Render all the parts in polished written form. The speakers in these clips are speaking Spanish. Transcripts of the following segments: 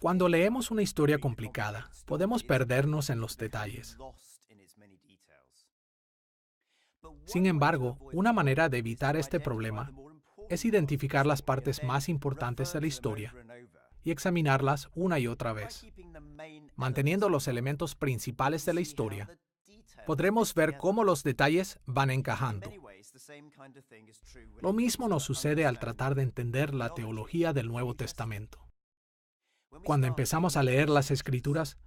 Cuando leemos una historia complicada, podemos perdernos en los detalles. Sin embargo, una manera de evitar este problema es identificar las partes más importantes de la historia y examinarlas una y otra vez. Manteniendo los elementos principales de la historia, podremos ver cómo los detalles van encajando. Lo mismo nos sucede al tratar de entender la teología del Nuevo Testamento. Cuando empezamos a leer las Escrituras,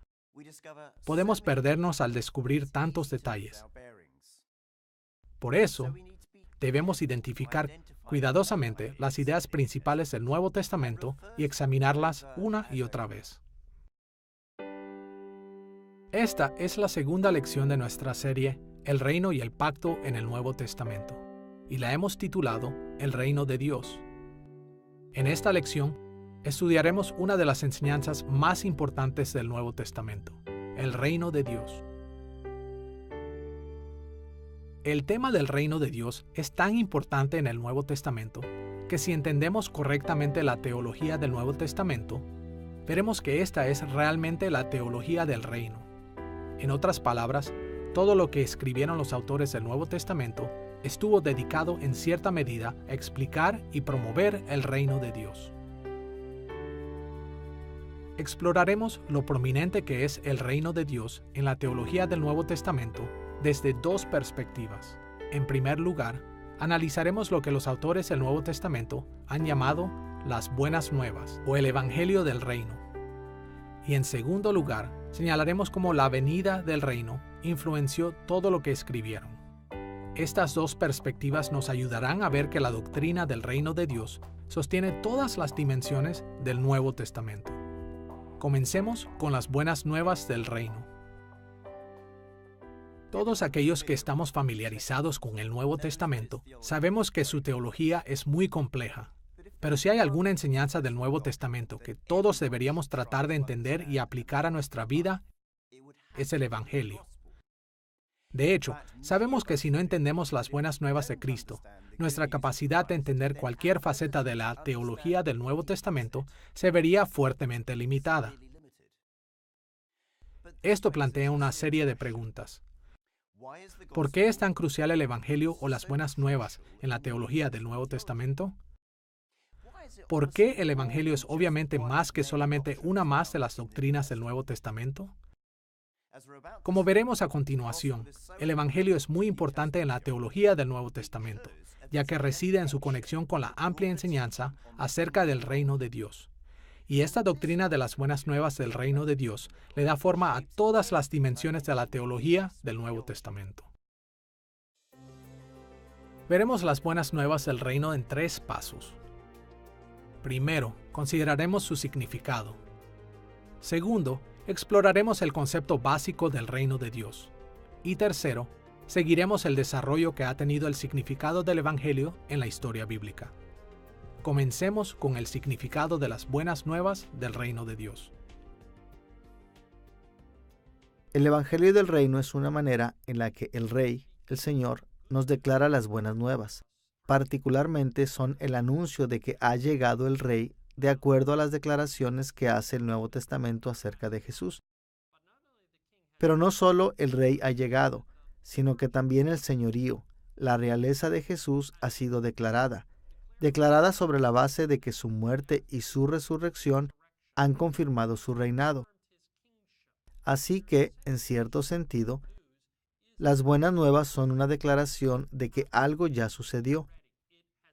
podemos perdernos al descubrir tantos detalles. Por eso, debemos identificar cuidadosamente las ideas principales del Nuevo Testamento y examinarlas una y otra vez. Esta es la segunda lección de nuestra serie, El Reino y el Pacto en el Nuevo Testamento, y la hemos titulado El Reino de Dios. En esta lección, estudiaremos una de las enseñanzas más importantes del Nuevo Testamento, el Reino de Dios. El tema del Reino de Dios es tan importante en el Nuevo Testamento que si entendemos correctamente la teología del Nuevo Testamento, veremos que esta es realmente la teología del reino. En otras palabras, todo lo que escribieron los autores del Nuevo Testamento estuvo dedicado en cierta medida a explicar y promover el reino de Dios. Exploraremos lo prominente que es el reino de Dios en la teología del Nuevo Testamento desde dos perspectivas. En primer lugar, analizaremos lo que los autores del Nuevo Testamento han llamado las buenas nuevas o el Evangelio del Reino. Y en segundo lugar, señalaremos cómo la venida del reino influenció todo lo que escribieron. Estas dos perspectivas nos ayudarán a ver que la doctrina del reino de Dios sostiene todas las dimensiones del Nuevo Testamento. Comencemos con las buenas nuevas del reino. Todos aquellos que estamos familiarizados con el Nuevo Testamento sabemos que su teología es muy compleja. Pero si hay alguna enseñanza del Nuevo Testamento que todos deberíamos tratar de entender y aplicar a nuestra vida, es el Evangelio. De hecho, sabemos que si no entendemos las buenas nuevas de Cristo, nuestra capacidad de entender cualquier faceta de la teología del Nuevo Testamento se vería fuertemente limitada. Esto plantea una serie de preguntas. ¿Por qué es tan crucial el Evangelio o las buenas nuevas en la teología del Nuevo Testamento? ¿Por qué el Evangelio es obviamente más que solamente una más de las doctrinas del Nuevo Testamento? Como veremos a continuación, el Evangelio es muy importante en la teología del Nuevo Testamento, ya que reside en su conexión con la amplia enseñanza acerca del reino de Dios. Y esta doctrina de las buenas nuevas del reino de Dios le da forma a todas las dimensiones de la teología del Nuevo Testamento. Veremos las buenas nuevas del reino en 3 pasos. Primero, consideraremos su significado. Segundo, exploraremos el concepto básico del reino de Dios. Y tercero, seguiremos el desarrollo que ha tenido el significado del Evangelio en la historia bíblica. Comencemos con el significado de las buenas nuevas del reino de Dios. El Evangelio del Reino es una manera en la que el Rey, el Señor, nos declara las buenas nuevas. Particularmente son el anuncio de que ha llegado el Rey de acuerdo a las declaraciones que hace el Nuevo Testamento acerca de Jesús. Pero no solo el Rey ha llegado, sino que también el señorío, la realeza de Jesús ha sido declarada sobre la base de que su muerte y su resurrección han confirmado su reinado. Así que, en cierto sentido, las buenas nuevas son una declaración de que algo ya sucedió.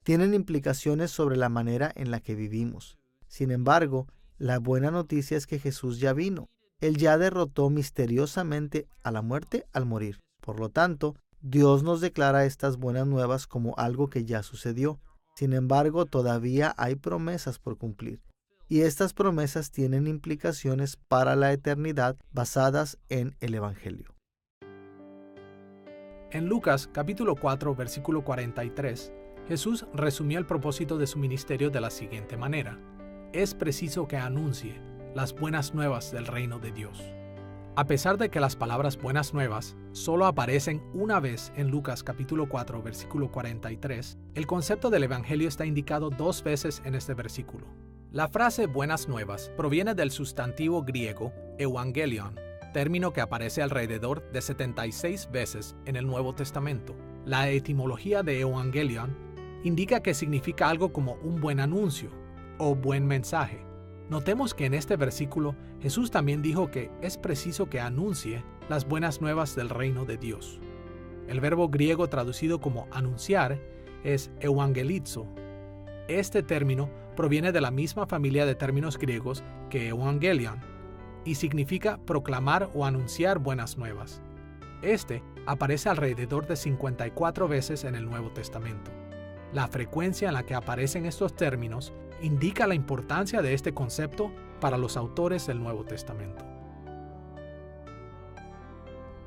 Tienen implicaciones sobre la manera en la que vivimos. Sin embargo, la buena noticia es que Jesús ya vino. Él ya derrotó misteriosamente a la muerte al morir. Por lo tanto, Dios nos declara estas buenas nuevas como algo que ya sucedió. Sin embargo, todavía hay promesas por cumplir. Y estas promesas tienen implicaciones para la eternidad basadas en el Evangelio. En Lucas capítulo 4, versículo 43, Jesús resumió el propósito de su ministerio de la siguiente manera: es preciso que anuncie las buenas nuevas del reino de Dios. A pesar de que las palabras buenas nuevas solo aparecen una vez en Lucas capítulo 4, versículo 43, el concepto del Evangelio está indicado 2 veces en este versículo. La frase buenas nuevas proviene del sustantivo griego evangelion, término que aparece alrededor de 76 veces en el Nuevo Testamento. La etimología de evangelion indica que significa algo como un buen anuncio o buen mensaje. Notemos que en este versículo Jesús también dijo que es preciso que anuncie las buenas nuevas del reino de Dios. El verbo griego traducido como anunciar es evangelizo. Este término proviene de la misma familia de términos griegos que evangelion y significa proclamar o anunciar buenas nuevas. Este aparece alrededor de 54 veces en el Nuevo Testamento. La frecuencia en la que aparecen estos términos indica la importancia de este concepto para los autores del Nuevo Testamento.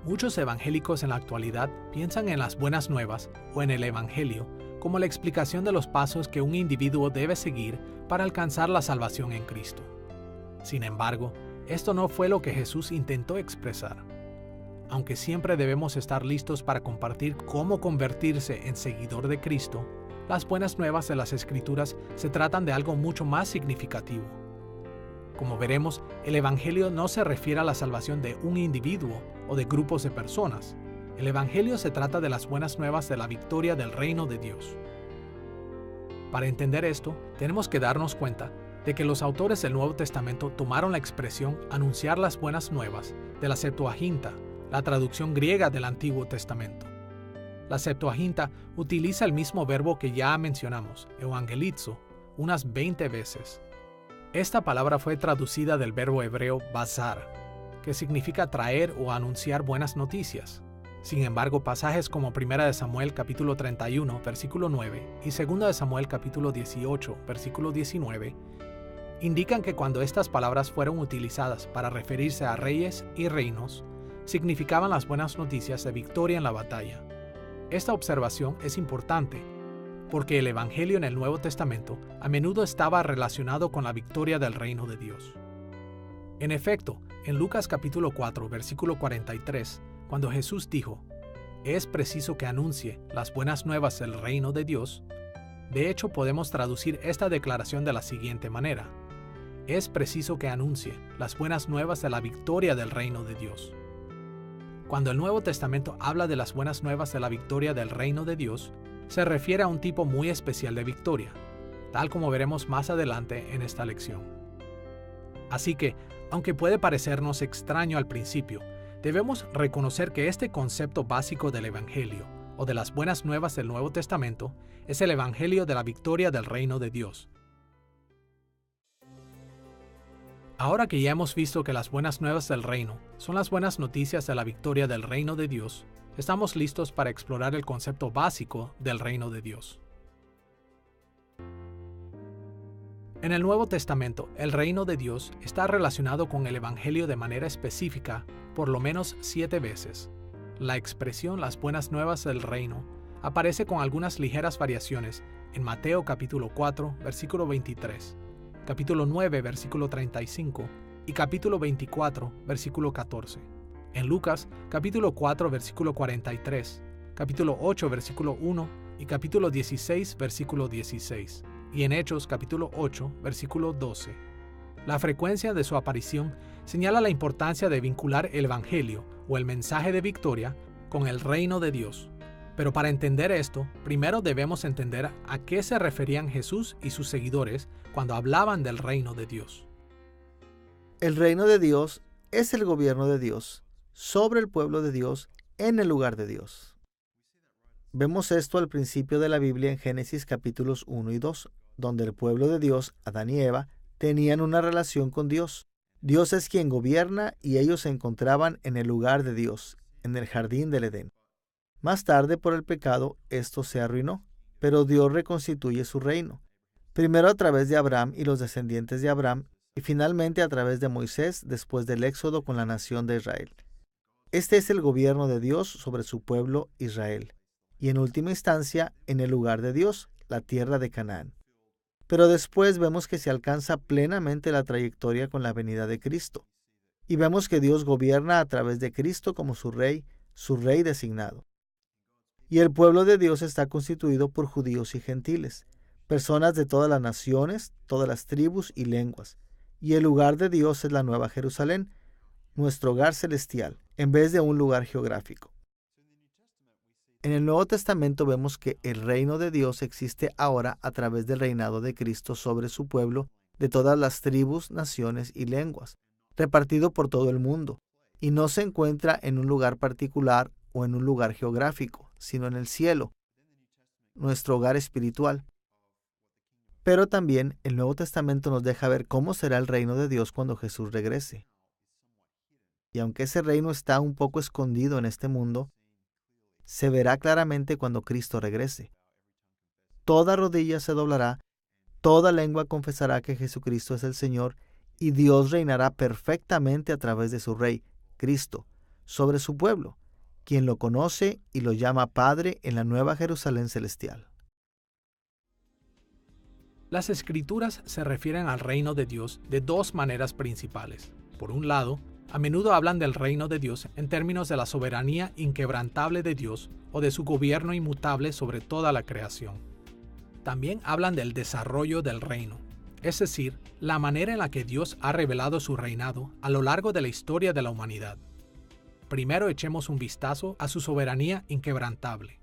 Muchos evangélicos en la actualidad piensan en las buenas nuevas o en el Evangelio como la explicación de los pasos que un individuo debe seguir para alcanzar la salvación en Cristo. Sin embargo, esto no fue lo que Jesús intentó expresar. Aunque siempre debemos estar listos para compartir cómo convertirse en seguidor de Cristo, las buenas nuevas de las Escrituras se tratan de algo mucho más significativo. Como veremos, el Evangelio no se refiere a la salvación de un individuo o de grupos de personas. El Evangelio se trata de las buenas nuevas de la victoria del reino de Dios. Para entender esto, tenemos que darnos cuenta de que los autores del Nuevo Testamento tomaron la expresión anunciar las buenas nuevas de la Septuaginta, la traducción griega del Antiguo Testamento. La Septuaginta utiliza el mismo verbo que ya mencionamos, evangelizo, unas 20 veces. Esta palabra fue traducida del verbo hebreo bazar, que significa traer o anunciar buenas noticias. Sin embargo, pasajes como 1 Samuel capítulo 31, versículo 9 y 2 Samuel capítulo 18, versículo 19, indican que cuando estas palabras fueron utilizadas para referirse a reyes y reinos, significaban las buenas noticias de victoria en la batalla. Esta observación es importante porque el Evangelio en el Nuevo Testamento a menudo estaba relacionado con la victoria del reino de Dios. En efecto, en Lucas capítulo 4, versículo 43, cuando Jesús dijo, «Es preciso que anuncie las buenas nuevas del reino de Dios», de hecho podemos traducir esta declaración de la siguiente manera, «Es preciso que anuncie las buenas nuevas de la victoria del reino de Dios». Cuando el Nuevo Testamento habla de las buenas nuevas de la victoria del reino de Dios, se refiere a un tipo muy especial de victoria, tal como veremos más adelante en esta lección. Así que, aunque puede parecernos extraño al principio, debemos reconocer que este concepto básico del Evangelio, o de las buenas nuevas del Nuevo Testamento, es el Evangelio de la victoria del reino de Dios. Ahora que ya hemos visto que las buenas nuevas del reino son las buenas noticias de la victoria del reino de Dios, estamos listos para explorar el concepto básico del reino de Dios. En el Nuevo Testamento, el reino de Dios está relacionado con el Evangelio de manera específica por lo menos 7 veces. La expresión las buenas nuevas del reino aparece con algunas ligeras variaciones en Mateo capítulo 4, versículo 23, capítulo 9, versículo 35 y capítulo 24, versículo 14. En Lucas capítulo 4, versículo 43, capítulo 8, versículo 1 y capítulo 16, versículo 16. Y en Hechos capítulo 8, versículo 12. La frecuencia de su aparición señala la importancia de vincular el Evangelio o el mensaje de victoria con el reino de Dios. Pero para entender esto, primero debemos entender a qué se referían Jesús y sus seguidores cuando hablaban del reino de Dios. El reino de Dios es el gobierno de Dios sobre el pueblo de Dios en el lugar de Dios. Vemos esto al principio de la Biblia en Génesis capítulos 1 y 2, donde el pueblo de Dios, Adán y Eva, tenían una relación con Dios. Dios es quien gobierna y ellos se encontraban en el lugar de Dios, en el jardín del Edén. Más tarde, por el pecado, esto se arruinó, pero Dios reconstituye su reino. Primero a través de Abraham y los descendientes de Abraham, y finalmente a través de Moisés después del éxodo con la nación de Israel. Este es el gobierno de Dios sobre su pueblo Israel, y en última instancia en el lugar de Dios, la tierra de Canaán. Pero después vemos que se alcanza plenamente la trayectoria con la venida de Cristo, y vemos que Dios gobierna a través de Cristo como su rey designado. Y el pueblo de Dios está constituido por judíos y gentiles, personas de todas las naciones, todas las tribus y lenguas. Y el lugar de Dios es la Nueva Jerusalén, nuestro hogar celestial, en vez de un lugar geográfico. En el Nuevo Testamento vemos que el reino de Dios existe ahora a través del reinado de Cristo sobre su pueblo de todas las tribus, naciones y lenguas, repartido por todo el mundo, y no se encuentra en un lugar particular o en un lugar geográfico, sino en el cielo, nuestro hogar espiritual. Pero también el Nuevo Testamento nos deja ver cómo será el reino de Dios cuando Jesús regrese. Y aunque ese reino está un poco escondido en este mundo, se verá claramente cuando Cristo regrese. Toda rodilla se doblará, toda lengua confesará que Jesucristo es el Señor, y Dios reinará perfectamente a través de su Rey, Cristo, sobre su pueblo, quien lo conoce y lo llama Padre en la Nueva Jerusalén celestial. Las Escrituras se refieren al reino de Dios de dos maneras principales. Por un lado, a menudo hablan del reino de Dios en términos de la soberanía inquebrantable de Dios o de su gobierno inmutable sobre toda la creación. También hablan del desarrollo del reino, es decir, la manera en la que Dios ha revelado su reinado a lo largo de la historia de la humanidad. Primero echemos un vistazo a su soberanía inquebrantable.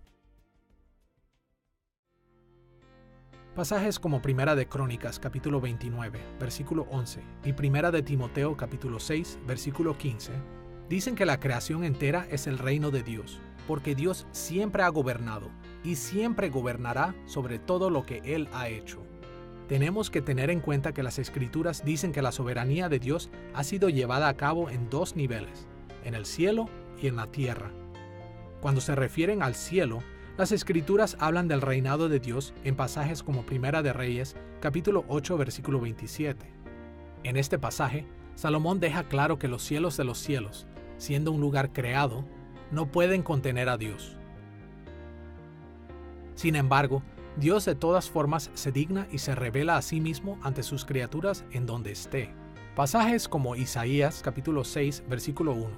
Pasajes como Primera de Crónicas, capítulo 29, versículo 11, y Primera de Timoteo, capítulo 6, versículo 15, dicen que la creación entera es el reino de Dios, porque Dios siempre ha gobernado y siempre gobernará sobre todo lo que Él ha hecho. Tenemos que tener en cuenta que las Escrituras dicen que la soberanía de Dios ha sido llevada a cabo en dos niveles, en el cielo y en la tierra. Cuando se refieren al cielo, las Escrituras hablan del reinado de Dios en pasajes como Primera de Reyes, capítulo 8, versículo 27. En este pasaje, Salomón deja claro que los cielos de los cielos, siendo un lugar creado, no pueden contener a Dios. Sin embargo, Dios de todas formas se digna y se revela a sí mismo ante sus criaturas en donde esté. Pasajes como Isaías, capítulo 6, versículo 1,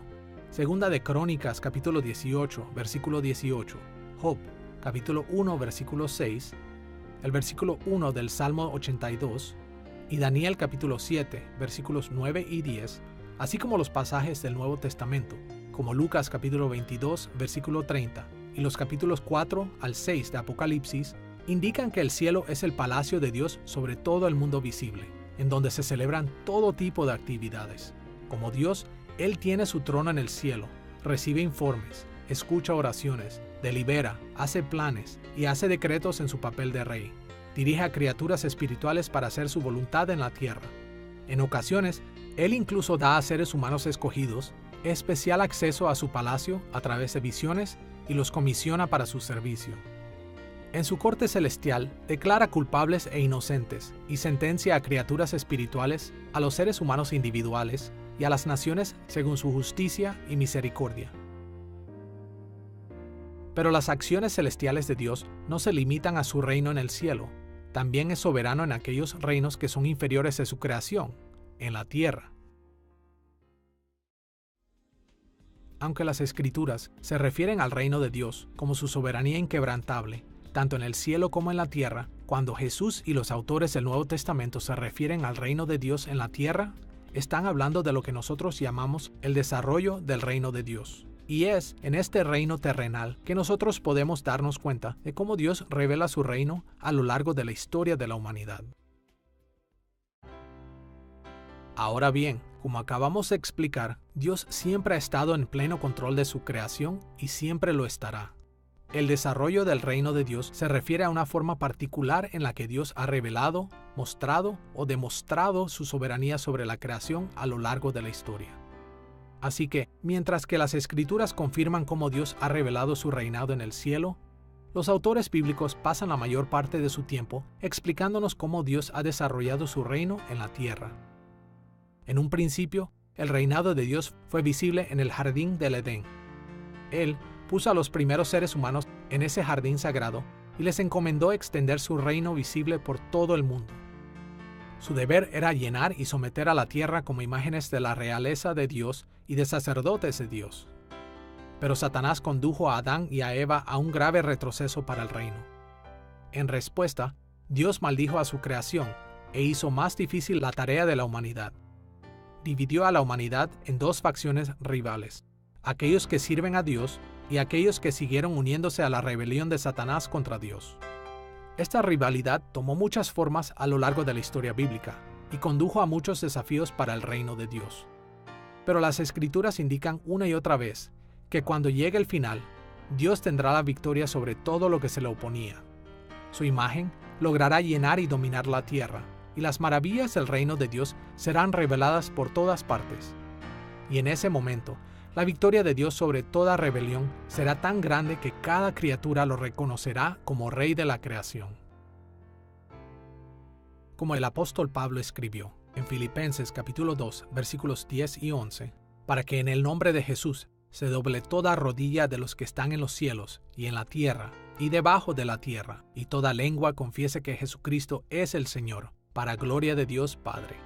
Segunda de Crónicas, capítulo 18, versículo 18, Job, capítulo 1, versículo 6, el versículo 1 del Salmo 82, y Daniel capítulo 7, versículos 9 y 10, así como los pasajes del Nuevo Testamento, como Lucas capítulo 22, versículo 30, y los capítulos 4 al 6 de Apocalipsis, indican que el cielo es el palacio de Dios sobre todo el mundo visible, en donde se celebran todo tipo de actividades. Como Dios, Él tiene su trono en el cielo, recibe informes, escucha oraciones, delibera, hace planes y hace decretos en su papel de rey. Dirige a criaturas espirituales para hacer su voluntad en la tierra. En ocasiones, Él incluso da a seres humanos escogidos especial acceso a su palacio a través de visiones y los comisiona para su servicio. En su corte celestial, declara culpables e inocentes y sentencia a criaturas espirituales, a los seres humanos individuales y a las naciones según su justicia y misericordia. Pero las acciones celestiales de Dios no se limitan a su reino en el cielo, también es soberano en aquellos reinos que son inferiores a su creación, en la tierra. Aunque las Escrituras se refieren al reino de Dios como su soberanía inquebrantable, tanto en el cielo como en la tierra, cuando Jesús y los autores del Nuevo Testamento se refieren al reino de Dios en la tierra, están hablando de lo que nosotros llamamos el desarrollo del reino de Dios. Y es en este reino terrenal que nosotros podemos darnos cuenta de cómo Dios revela su reino a lo largo de la historia de la humanidad. Ahora bien, como acabamos de explicar, Dios siempre ha estado en pleno control de su creación y siempre lo estará. El desarrollo del reino de Dios se refiere a una forma particular en la que Dios ha revelado, mostrado o demostrado su soberanía sobre la creación a lo largo de la historia. Así que, mientras que las Escrituras confirman cómo Dios ha revelado su reinado en el cielo, los autores bíblicos pasan la mayor parte de su tiempo explicándonos cómo Dios ha desarrollado su reino en la tierra. En un principio, el reinado de Dios fue visible en el jardín del Edén. Él puso a los primeros seres humanos en ese jardín sagrado y les encomendó extender su reino visible por todo el mundo. Su deber era llenar y someter a la tierra como imágenes de la realeza de Dios y de sacerdotes de Dios. Pero Satanás condujo a Adán y a Eva a un grave retroceso para el reino. En respuesta, Dios maldijo a su creación e hizo más difícil la tarea de la humanidad. Dividió a la humanidad en dos facciones rivales, aquellos que sirven a Dios y aquellos que siguieron uniéndose a la rebelión de Satanás contra Dios. Esta rivalidad tomó muchas formas a lo largo de la historia bíblica y condujo a muchos desafíos para el reino de Dios. Pero las Escrituras indican una y otra vez que cuando llegue el final, Dios tendrá la victoria sobre todo lo que se le oponía. Su imagen logrará llenar y dominar la tierra, y las maravillas del reino de Dios serán reveladas por todas partes. Y en ese momento, la victoria de Dios sobre toda rebelión será tan grande que cada criatura lo reconocerá como Rey de la creación. Como el apóstol Pablo escribió en Filipenses capítulo 2, versículos 10 y 11, para que en el nombre de Jesús se doble toda rodilla de los que están en los cielos y en la tierra y debajo de la tierra, y toda lengua confiese que Jesucristo es el Señor, para gloria de Dios Padre.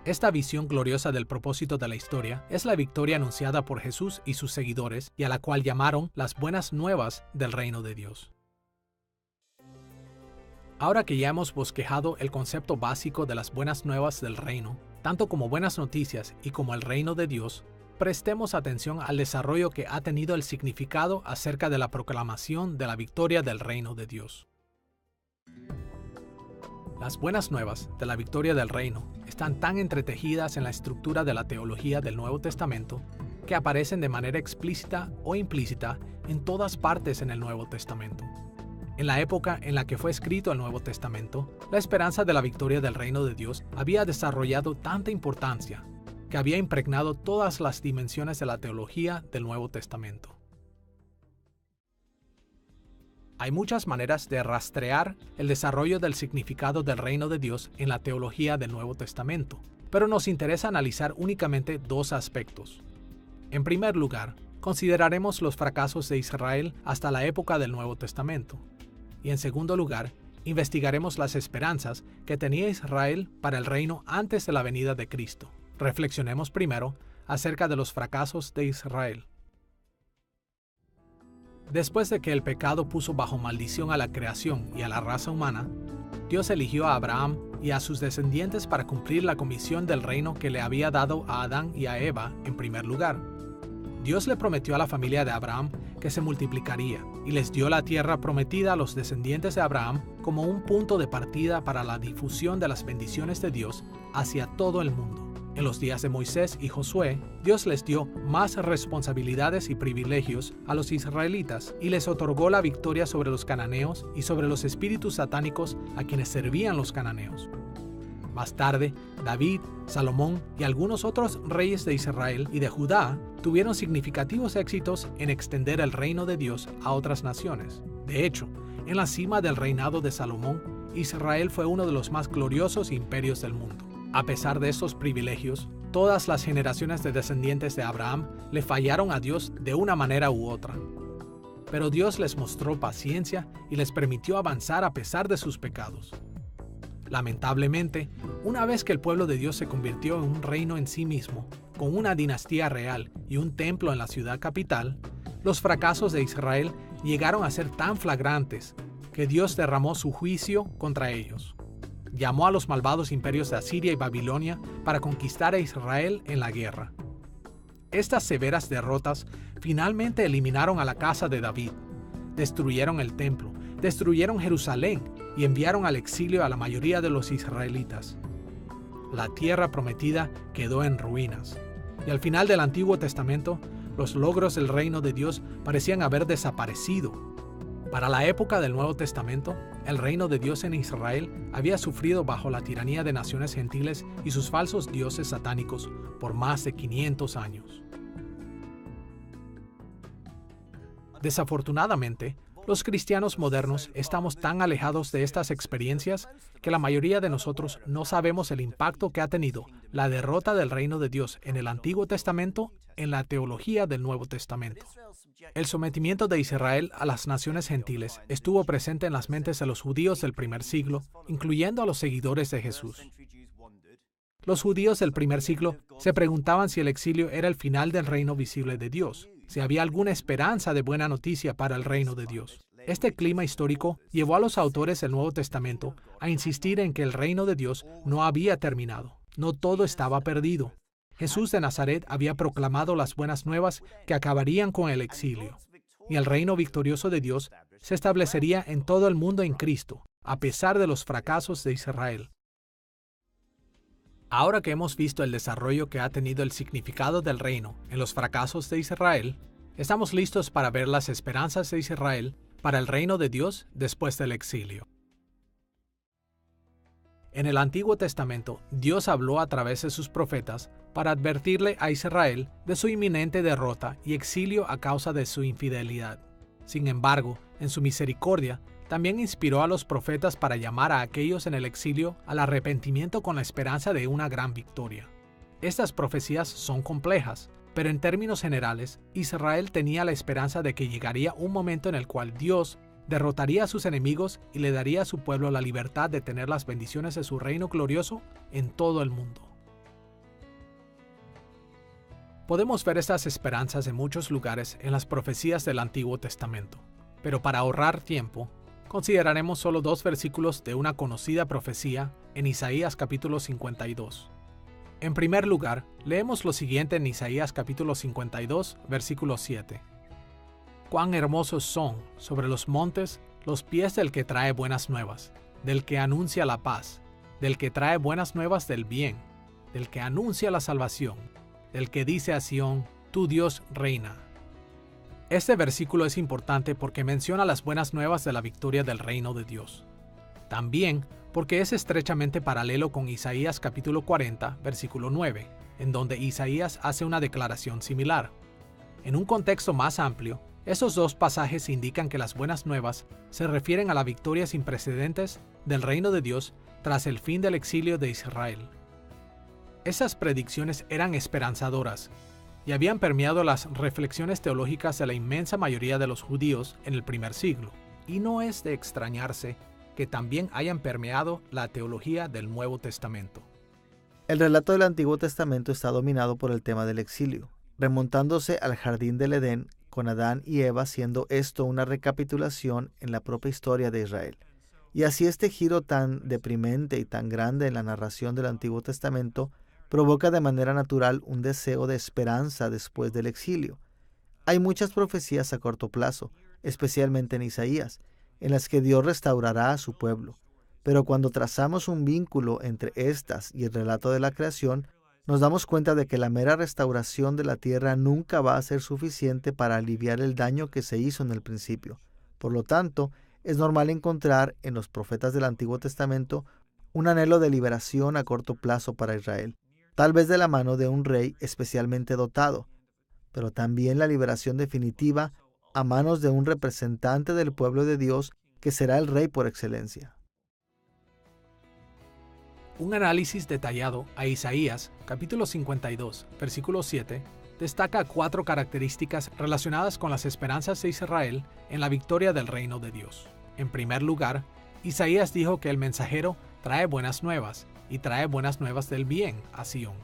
Esta visión gloriosa del propósito de la historia es la victoria anunciada por Jesús y sus seguidores y a la cual llamaron las buenas nuevas del reino de Dios. Ahora que ya hemos bosquejado el concepto básico de las buenas nuevas del reino, tanto como buenas noticias y como el reino de Dios, prestemos atención al desarrollo que ha tenido el significado acerca de la proclamación de la victoria del reino de Dios. Las buenas nuevas de la victoria del reino están tan entretejidas en la estructura de la teología del Nuevo Testamento que aparecen de manera explícita o implícita en todas partes en el Nuevo Testamento. En la época en la que fue escrito el Nuevo Testamento, la esperanza de la victoria del reino de Dios había desarrollado tanta importancia que había impregnado todas las dimensiones de la teología del Nuevo Testamento. Hay muchas maneras de rastrear el desarrollo del significado del reino de Dios en la teología del Nuevo Testamento, pero nos interesa analizar únicamente dos aspectos. En primer lugar, consideraremos los fracasos de Israel hasta la época del Nuevo Testamento. Y en segundo lugar, investigaremos las esperanzas que tenía Israel para el reino antes de la venida de Cristo. Reflexionemos primero acerca de los fracasos de Israel. Después de que el pecado puso bajo maldición a la creación y a la raza humana, Dios eligió a Abraham y a sus descendientes para cumplir la comisión del reino que le había dado a Adán y a Eva en primer lugar. Dios le prometió a la familia de Abraham que se multiplicaría y les dio la tierra prometida a los descendientes de Abraham como un punto de partida para la difusión de las bendiciones de Dios hacia todo el mundo. En los días de Moisés y Josué, Dios les dio más responsabilidades y privilegios a los israelitas y les otorgó la victoria sobre los cananeos y sobre los espíritus satánicos a quienes servían los cananeos. Más tarde, David, Salomón y algunos otros reyes de Israel y de Judá tuvieron significativos éxitos en extender el reino de Dios a otras naciones. De hecho, en la cima del reinado de Salomón, Israel fue uno de los más gloriosos imperios del mundo. A pesar de estos privilegios, todas las generaciones de descendientes de Abraham le fallaron a Dios de una manera u otra. Pero Dios les mostró paciencia y les permitió avanzar a pesar de sus pecados. Lamentablemente, una vez que el pueblo de Dios se convirtió en un reino en sí mismo, con una dinastía real y un templo en la ciudad capital, los fracasos de Israel llegaron a ser tan flagrantes que Dios derramó su juicio contra ellos. Llamó a los malvados imperios de Asiria y Babilonia para conquistar a Israel en la guerra. Estas severas derrotas finalmente eliminaron a la casa de David, destruyeron el templo, destruyeron Jerusalén y enviaron al exilio a la mayoría de los israelitas. La tierra prometida quedó en ruinas, y al final del Antiguo Testamento, los logros del reino de Dios parecían haber desaparecido. Para la época del Nuevo Testamento, el reino de Dios en Israel había sufrido bajo la tiranía de naciones gentiles y sus falsos dioses satánicos por más de 500 años. Desafortunadamente, los cristianos modernos estamos tan alejados de estas experiencias que la mayoría de nosotros no sabemos el impacto que ha tenido la derrota del reino de Dios en el Antiguo Testamento en la teología del Nuevo Testamento. El sometimiento de Israel a las naciones gentiles estuvo presente en las mentes de los judíos del primer siglo, incluyendo a los seguidores de Jesús. Los judíos del primer siglo se preguntaban si el exilio era el final del reino visible de Dios, si había alguna esperanza de buena noticia para el reino de Dios. Este clima histórico llevó a los autores del Nuevo Testamento a insistir en que el reino de Dios no había terminado. No todo estaba perdido. Jesús de Nazaret había proclamado las buenas nuevas que acabarían con el exilio, y el reino victorioso de Dios se establecería en todo el mundo en Cristo, a pesar de los fracasos de Israel. Ahora que hemos visto el desarrollo que ha tenido el significado del reino en los fracasos de Israel, estamos listos para ver las esperanzas de Israel para el reino de Dios después del exilio. En el Antiguo Testamento, Dios habló a través de sus profetas para advertirle a Israel de su inminente derrota y exilio a causa de su infidelidad. Sin embargo, en su misericordia, también inspiró a los profetas para llamar a aquellos en el exilio al arrepentimiento con la esperanza de una gran victoria. Estas profecías son complejas, pero en términos generales, Israel tenía la esperanza de que llegaría un momento en el cual Dios derrotaría a sus enemigos y le daría a su pueblo la libertad de tener las bendiciones de su reino glorioso en todo el mundo. Podemos ver estas esperanzas en muchos lugares en las profecías del Antiguo Testamento, pero para ahorrar tiempo, consideraremos solo 2 versículos de una conocida profecía en Isaías capítulo 52. En primer lugar, leemos lo siguiente en Isaías capítulo 52, versículo 7. Cuán hermosos son sobre los montes los pies del que trae buenas nuevas, del que anuncia la paz, del que trae buenas nuevas del bien, del que anuncia la salvación, del que dice a Sión, tu Dios reina. Este versículo es importante porque menciona las buenas nuevas de la victoria del reino de Dios. También porque es estrechamente paralelo con Isaías capítulo 40, versículo 9, en donde Isaías hace una declaración similar. En un contexto más amplio, esos 2 pasajes indican que las buenas nuevas se refieren a la victoria sin precedentes del reino de Dios tras el fin del exilio de Israel. Esas predicciones eran esperanzadoras y habían permeado las reflexiones teológicas de la inmensa mayoría de los judíos en el primer siglo, y no es de extrañarse que también hayan permeado la teología del Nuevo Testamento. El relato del Antiguo Testamento está dominado por el tema del exilio, remontándose al jardín del Edén, con Adán y Eva, siendo esto una recapitulación en la propia historia de Israel. Y así este giro tan deprimente y tan grande en la narración del Antiguo Testamento provoca de manera natural un deseo de esperanza después del exilio. Hay muchas profecías a corto plazo, especialmente en Isaías, en las que Dios restaurará a su pueblo. Pero cuando trazamos un vínculo entre estas y el relato de la creación, nos damos cuenta de que la mera restauración de la tierra nunca va a ser suficiente para aliviar el daño que se hizo en el principio. Por lo tanto, es normal encontrar en los profetas del Antiguo Testamento un anhelo de liberación a corto plazo para Israel, tal vez de la mano de un rey especialmente dotado, pero también la liberación definitiva a manos de un representante del pueblo de Dios que será el rey por excelencia. Un análisis detallado a Isaías, capítulo 52, versículo 7, destaca 4 características relacionadas con las esperanzas de Israel en la victoria del reino de Dios. En primer lugar, Isaías dijo que el mensajero trae buenas nuevas, y trae buenas nuevas del bien a Sión.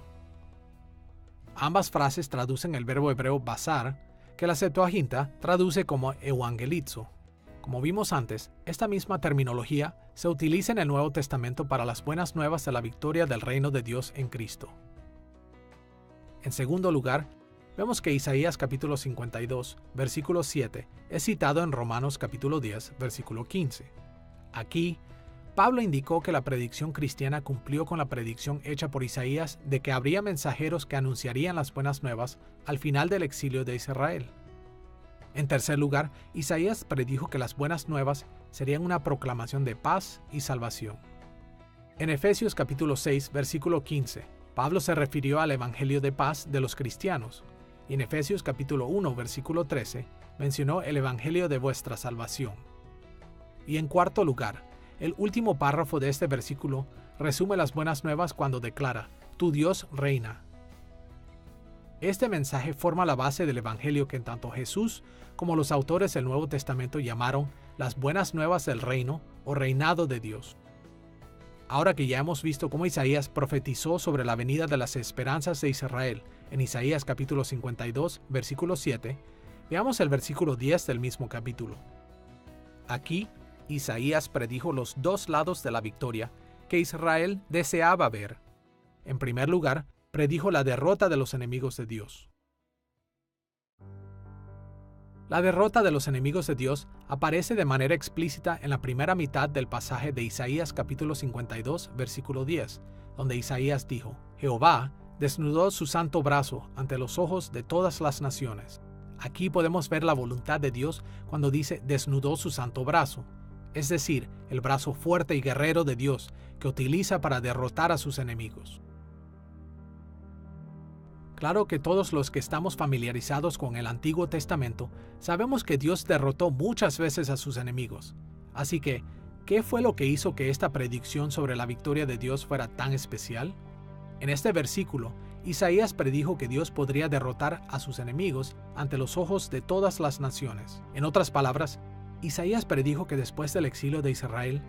Ambas frases traducen el verbo hebreo basar, que la Septuaginta traduce como evangelizo. Como vimos antes, esta misma terminología se utiliza en el Nuevo Testamento para las buenas nuevas de la victoria del reino de Dios en Cristo. En segundo lugar, vemos que Isaías capítulo 52, versículo 7, es citado en Romanos capítulo 10, versículo 15. Aquí, Pablo indicó que la predicción cristiana cumplió con la predicción hecha por Isaías de que habría mensajeros que anunciarían las buenas nuevas al final del exilio de Israel. En tercer lugar, Isaías predijo que las buenas nuevas serían una proclamación de paz y salvación. En Efesios capítulo 6, versículo 15, Pablo se refirió al evangelio de paz de los cristianos, y en Efesios capítulo 1, versículo 13, mencionó el evangelio de vuestra salvación. Y en cuarto lugar, el último párrafo de este versículo resume las buenas nuevas cuando declara, tu Dios reina. Este mensaje forma la base del evangelio que tanto Jesús como los autores del Nuevo Testamento llamaron las buenas nuevas del reino o reinado de Dios. Ahora que ya hemos visto cómo Isaías profetizó sobre la venida de las esperanzas de Israel en Isaías capítulo 52, versículo 7, veamos el versículo 10 del mismo capítulo. Aquí, Isaías predijo los dos lados de la victoria que Israel deseaba ver. En primer lugar, predijo la derrota de los enemigos de Dios. La derrota de los enemigos de Dios aparece de manera explícita en la primera mitad del pasaje de Isaías capítulo 52, versículo 10, donde Isaías dijo: Jehová desnudó su santo brazo ante los ojos de todas las naciones. Aquí podemos ver la voluntad de Dios cuando dice desnudó su santo brazo, es decir, el brazo fuerte y guerrero de Dios que utiliza para derrotar a sus enemigos. Claro que todos los que estamos familiarizados con el Antiguo Testamento sabemos que Dios derrotó muchas veces a sus enemigos. Así que, ¿qué fue lo que hizo que esta predicción sobre la victoria de Dios fuera tan especial? En este versículo, Isaías predijo que Dios podría derrotar a sus enemigos ante los ojos de todas las naciones. En otras palabras, Isaías predijo que después del exilio de Israel,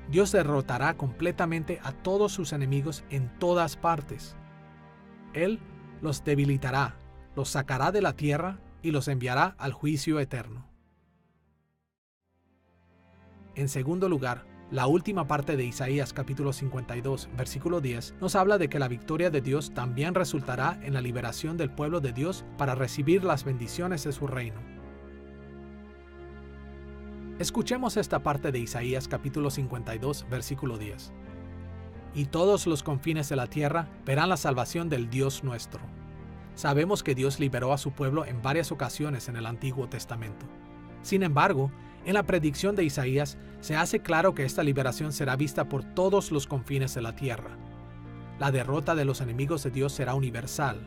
Dios derrotará completamente a todos sus enemigos en todas partes. Él los debilitará, los sacará de la tierra y los enviará al juicio eterno. En segundo lugar, la última parte de Isaías capítulo 52, versículo 10, nos habla de que la victoria de Dios también resultará en la liberación del pueblo de Dios para recibir las bendiciones de su reino. Escuchemos esta parte de Isaías capítulo 52, versículo 10. Y todos los confines de la tierra verán la salvación del Dios nuestro. Sabemos que Dios liberó a su pueblo en varias ocasiones en el Antiguo Testamento. Sin embargo, en la predicción de Isaías se hace claro que esta liberación será vista por todos los confines de la tierra. La derrota de los enemigos de Dios será universal.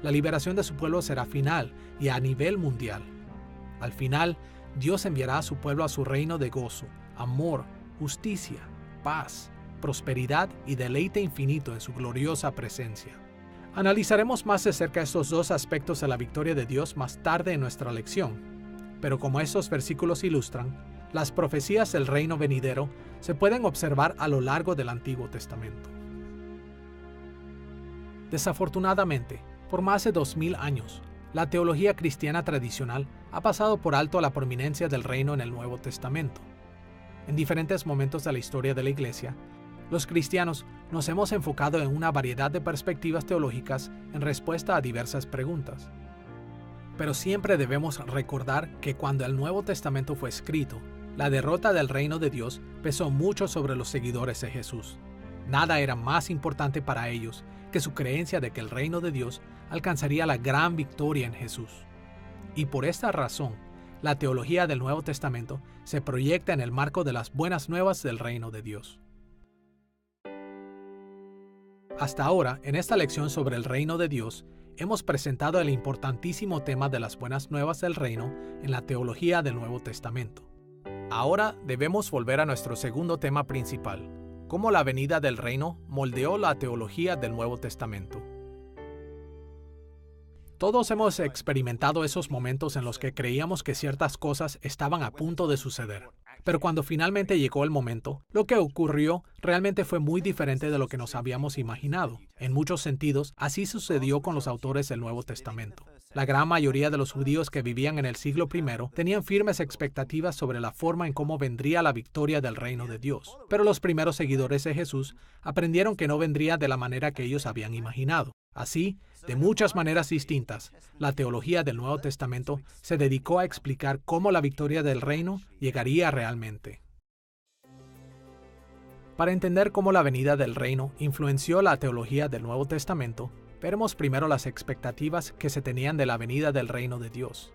La liberación de su pueblo será final y a nivel mundial. Al final, Dios enviará a su pueblo a su reino de gozo, amor, justicia, paz, prosperidad y deleite infinito en su gloriosa presencia. Analizaremos más de cerca estos dos aspectos de la victoria de Dios más tarde en nuestra lección, pero como estos versículos ilustran, las profecías del reino venidero se pueden observar a lo largo del Antiguo Testamento. Desafortunadamente, por más de 2000 años, la teología cristiana tradicional ha pasado por alto la prominencia del reino en el Nuevo Testamento. En diferentes momentos de la historia de la Iglesia, los cristianos nos hemos enfocado en una variedad de perspectivas teológicas en respuesta a diversas preguntas. Pero siempre debemos recordar que cuando el Nuevo Testamento fue escrito, la derrota del reino de Dios pesó mucho sobre los seguidores de Jesús. Nada era más importante para ellos que su creencia de que el reino de Dios alcanzaría la gran victoria en Jesús. Y por esta razón, la teología del Nuevo Testamento se proyecta en el marco de las buenas nuevas del reino de Dios. Hasta ahora, en esta lección sobre el reino de Dios, hemos presentado el importantísimo tema de las buenas nuevas del reino en la teología del Nuevo Testamento. Ahora debemos volver a nuestro segundo tema principal, cómo la venida del reino moldeó la teología del Nuevo Testamento. Todos hemos experimentado esos momentos en los que creíamos que ciertas cosas estaban a punto de suceder. Pero cuando finalmente llegó el momento, lo que ocurrió realmente fue muy diferente de lo que nos habíamos imaginado. En muchos sentidos, así sucedió con los autores del Nuevo Testamento. La gran mayoría de los judíos que vivían en el siglo I tenían firmes expectativas sobre la forma en cómo vendría la victoria del reino de Dios. Pero los primeros seguidores de Jesús aprendieron que no vendría de la manera que ellos habían imaginado. Así, de muchas maneras distintas, la teología del Nuevo Testamento se dedicó a explicar cómo la victoria del reino llegaría realmente. Para entender cómo la venida del reino influenció la teología del Nuevo Testamento, veremos primero las expectativas que se tenían de la venida del reino de Dios.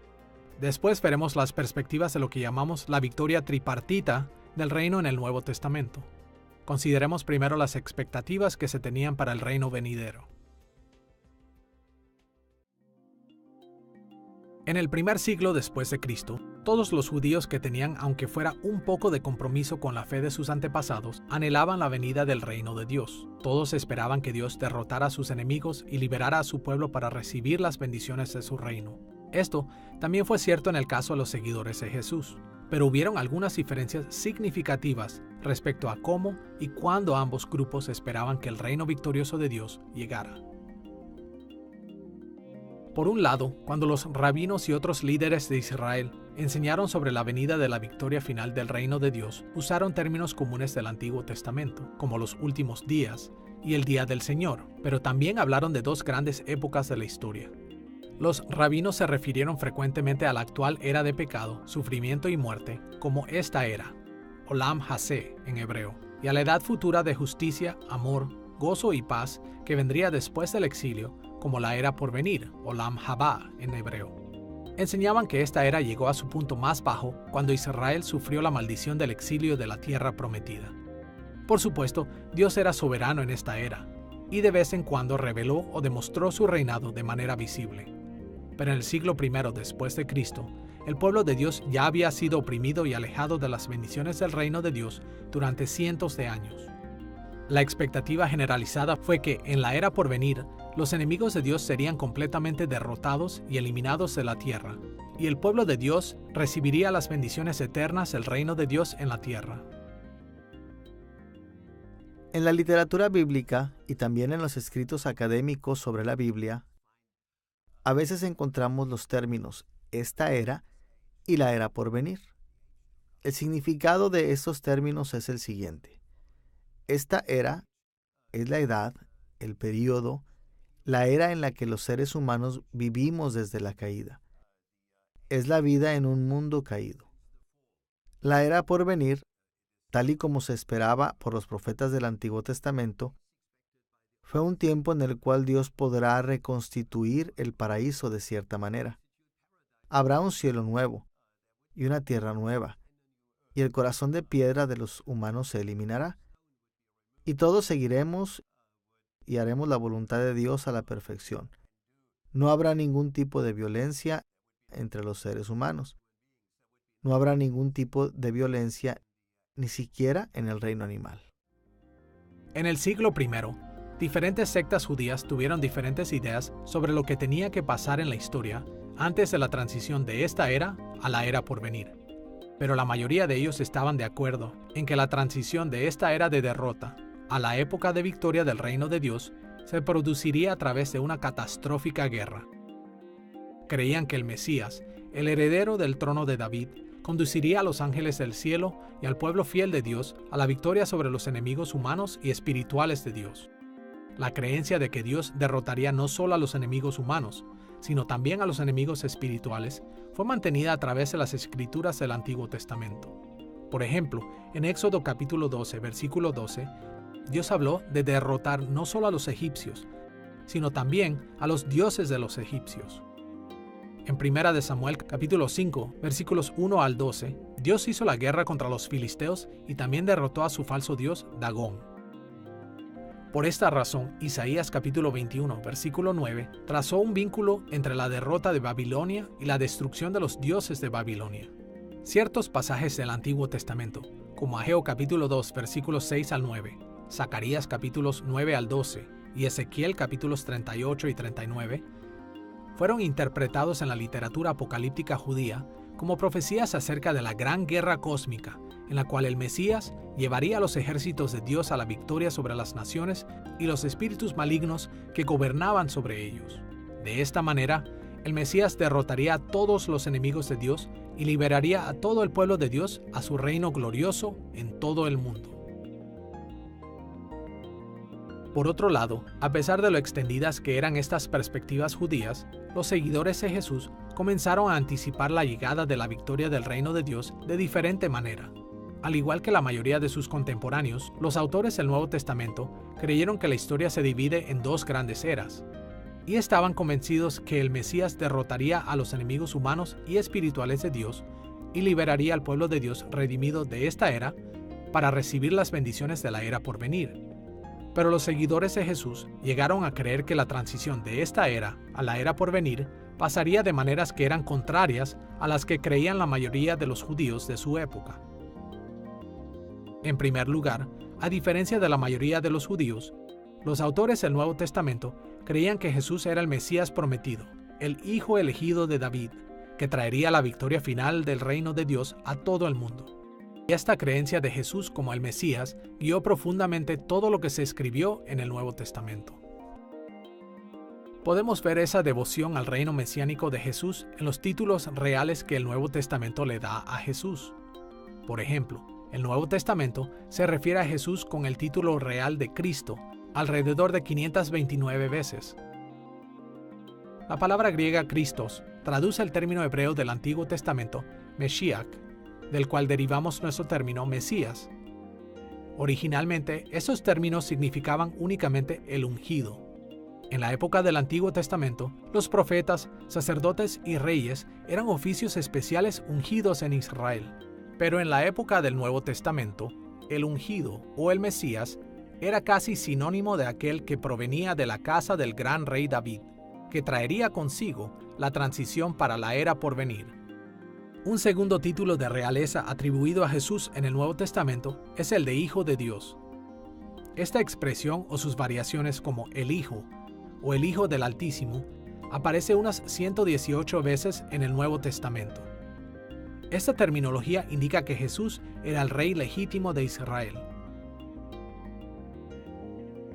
Después veremos las perspectivas de lo que llamamos la victoria tripartita del reino en el Nuevo Testamento. Consideremos primero las expectativas que se tenían para el reino venidero. En el primer siglo después de Cristo, todos los judíos que tenían aunque fuera un poco de compromiso con la fe de sus antepasados anhelaban la venida del reino de Dios. Todos esperaban que Dios derrotara a sus enemigos y liberara a su pueblo para recibir las bendiciones de su reino. Esto también fue cierto en el caso de los seguidores de Jesús, pero hubieron algunas diferencias significativas respecto a cómo y cuándo ambos grupos esperaban que el reino victorioso de Dios llegara. Por un lado, cuando los rabinos y otros líderes de Israel enseñaron sobre la venida de la victoria final del reino de Dios, usaron términos comunes del Antiguo Testamento, como los últimos días y el día del Señor, pero también hablaron de dos grandes épocas de la historia. Los rabinos se refirieron frecuentemente a la actual era de pecado, sufrimiento y muerte como esta era, Olam Hasé en hebreo, y a la edad futura de justicia, amor, gozo y paz que vendría después del exilio como la era por venir, Olam Haba en hebreo. Enseñaban que esta era llegó a su punto más bajo cuando Israel sufrió la maldición del exilio de la tierra prometida. Por supuesto, Dios era soberano en esta era, y de vez en cuando reveló o demostró su reinado de manera visible. Pero en el siglo I después de Cristo, el pueblo de Dios ya había sido oprimido y alejado de las bendiciones del reino de Dios durante cientos de años. La expectativa generalizada fue que, en la era por venir, los enemigos de Dios serían completamente derrotados y eliminados de la tierra, y el pueblo de Dios recibiría las bendiciones eternas del reino de Dios en la tierra. En la literatura bíblica y también en los escritos académicos sobre la Biblia, a veces encontramos los términos esta era y la era por venir. El significado de estos términos es el siguiente. Esta era es la edad, el período, la era en la que los seres humanos vivimos desde la caída. Es la vida en un mundo caído. La era por venir, tal y como se esperaba por los profetas del Antiguo Testamento, fue un tiempo en el cual Dios podrá reconstituir el paraíso de cierta manera. Habrá un cielo nuevo y una tierra nueva, y el corazón de piedra de los humanos se eliminará. Y todos seguiremos y haremos la voluntad de Dios a la perfección. No habrá ningún tipo de violencia entre los seres humanos. No habrá ningún tipo de violencia ni siquiera en el reino animal. En el siglo I, diferentes sectas judías tuvieron diferentes ideas sobre lo que tenía que pasar en la historia antes de la transición de esta era a la era por venir. Pero la mayoría de ellos estaban de acuerdo en que la transición de esta era de derrota a la época de victoria del reino de Dios se produciría a través de una catastrófica guerra. Creían que el Mesías, el heredero del trono de David, conduciría a los ángeles del cielo y al pueblo fiel de Dios a la victoria sobre los enemigos humanos y espirituales de Dios. La creencia de que Dios derrotaría no solo a los enemigos humanos, sino también a los enemigos espirituales, fue mantenida a través de las escrituras del Antiguo Testamento. Por ejemplo, en Éxodo capítulo 12, versículo 12, Dios habló de derrotar no solo a los egipcios, sino también a los dioses de los egipcios. En 1 de Samuel capítulo 5, versículos 1 al 12, Dios hizo la guerra contra los filisteos y también derrotó a su falso dios Dagón. Por esta razón, Isaías capítulo 21, versículo 9, trazó un vínculo entre la derrota de Babilonia y la destrucción de los dioses de Babilonia. Ciertos pasajes del Antiguo Testamento, como Ageo capítulo 2, versículos 6 al 9, Zacarías capítulos 9 al 12 y Ezequiel capítulos 38 y 39, fueron interpretados en la literatura apocalíptica judía como profecías acerca de la gran guerra cósmica, en la cual el Mesías llevaría a los ejércitos de Dios a la victoria sobre las naciones y los espíritus malignos que gobernaban sobre ellos. De esta manera, el Mesías derrotaría a todos los enemigos de Dios y liberaría a todo el pueblo de Dios a su reino glorioso en todo el mundo. Por otro lado, a pesar de lo extendidas que eran estas perspectivas judías, los seguidores de Jesús comenzaron a anticipar la llegada de la victoria del reino de Dios de diferente manera. Al igual que la mayoría de sus contemporáneos, los autores del Nuevo Testamento creyeron que la historia se divide en dos grandes eras, y estaban convencidos que el Mesías derrotaría a los enemigos humanos y espirituales de Dios y liberaría al pueblo de Dios redimido de esta era para recibir las bendiciones de la era por venir. Pero los seguidores de Jesús llegaron a creer que la transición de esta era a la era por venir pasaría de maneras que eran contrarias a las que creían la mayoría de los judíos de su época. En primer lugar, a diferencia de la mayoría de los judíos, los autores del Nuevo Testamento creían que Jesús era el Mesías prometido, el Hijo elegido de David, que traería la victoria final del reino de Dios a todo el mundo. Y esta creencia de Jesús como el Mesías guió profundamente todo lo que se escribió en el Nuevo Testamento. Podemos ver esa devoción al reino mesiánico de Jesús en los títulos reales que el Nuevo Testamento le da a Jesús. Por ejemplo, el Nuevo Testamento se refiere a Jesús con el título real de Cristo alrededor de 529 veces. La palabra griega Christos traduce el término hebreo del Antiguo Testamento, Meshiach, del cual derivamos nuestro término Mesías. Originalmente, esos términos significaban únicamente el ungido. En la época del Antiguo Testamento, los profetas, sacerdotes y reyes eran oficios especiales ungidos en Israel. Pero en la época del Nuevo Testamento, el ungido o el Mesías era casi sinónimo de aquel que provenía de la casa del gran rey David, que traería consigo la transición para la era por venir. Un segundo título de realeza atribuido a Jesús en el Nuevo Testamento es el de Hijo de Dios. Esta expresión o sus variaciones como el Hijo o el Hijo del Altísimo aparece unas 118 veces en el Nuevo Testamento. Esta terminología indica que Jesús era el rey legítimo de Israel.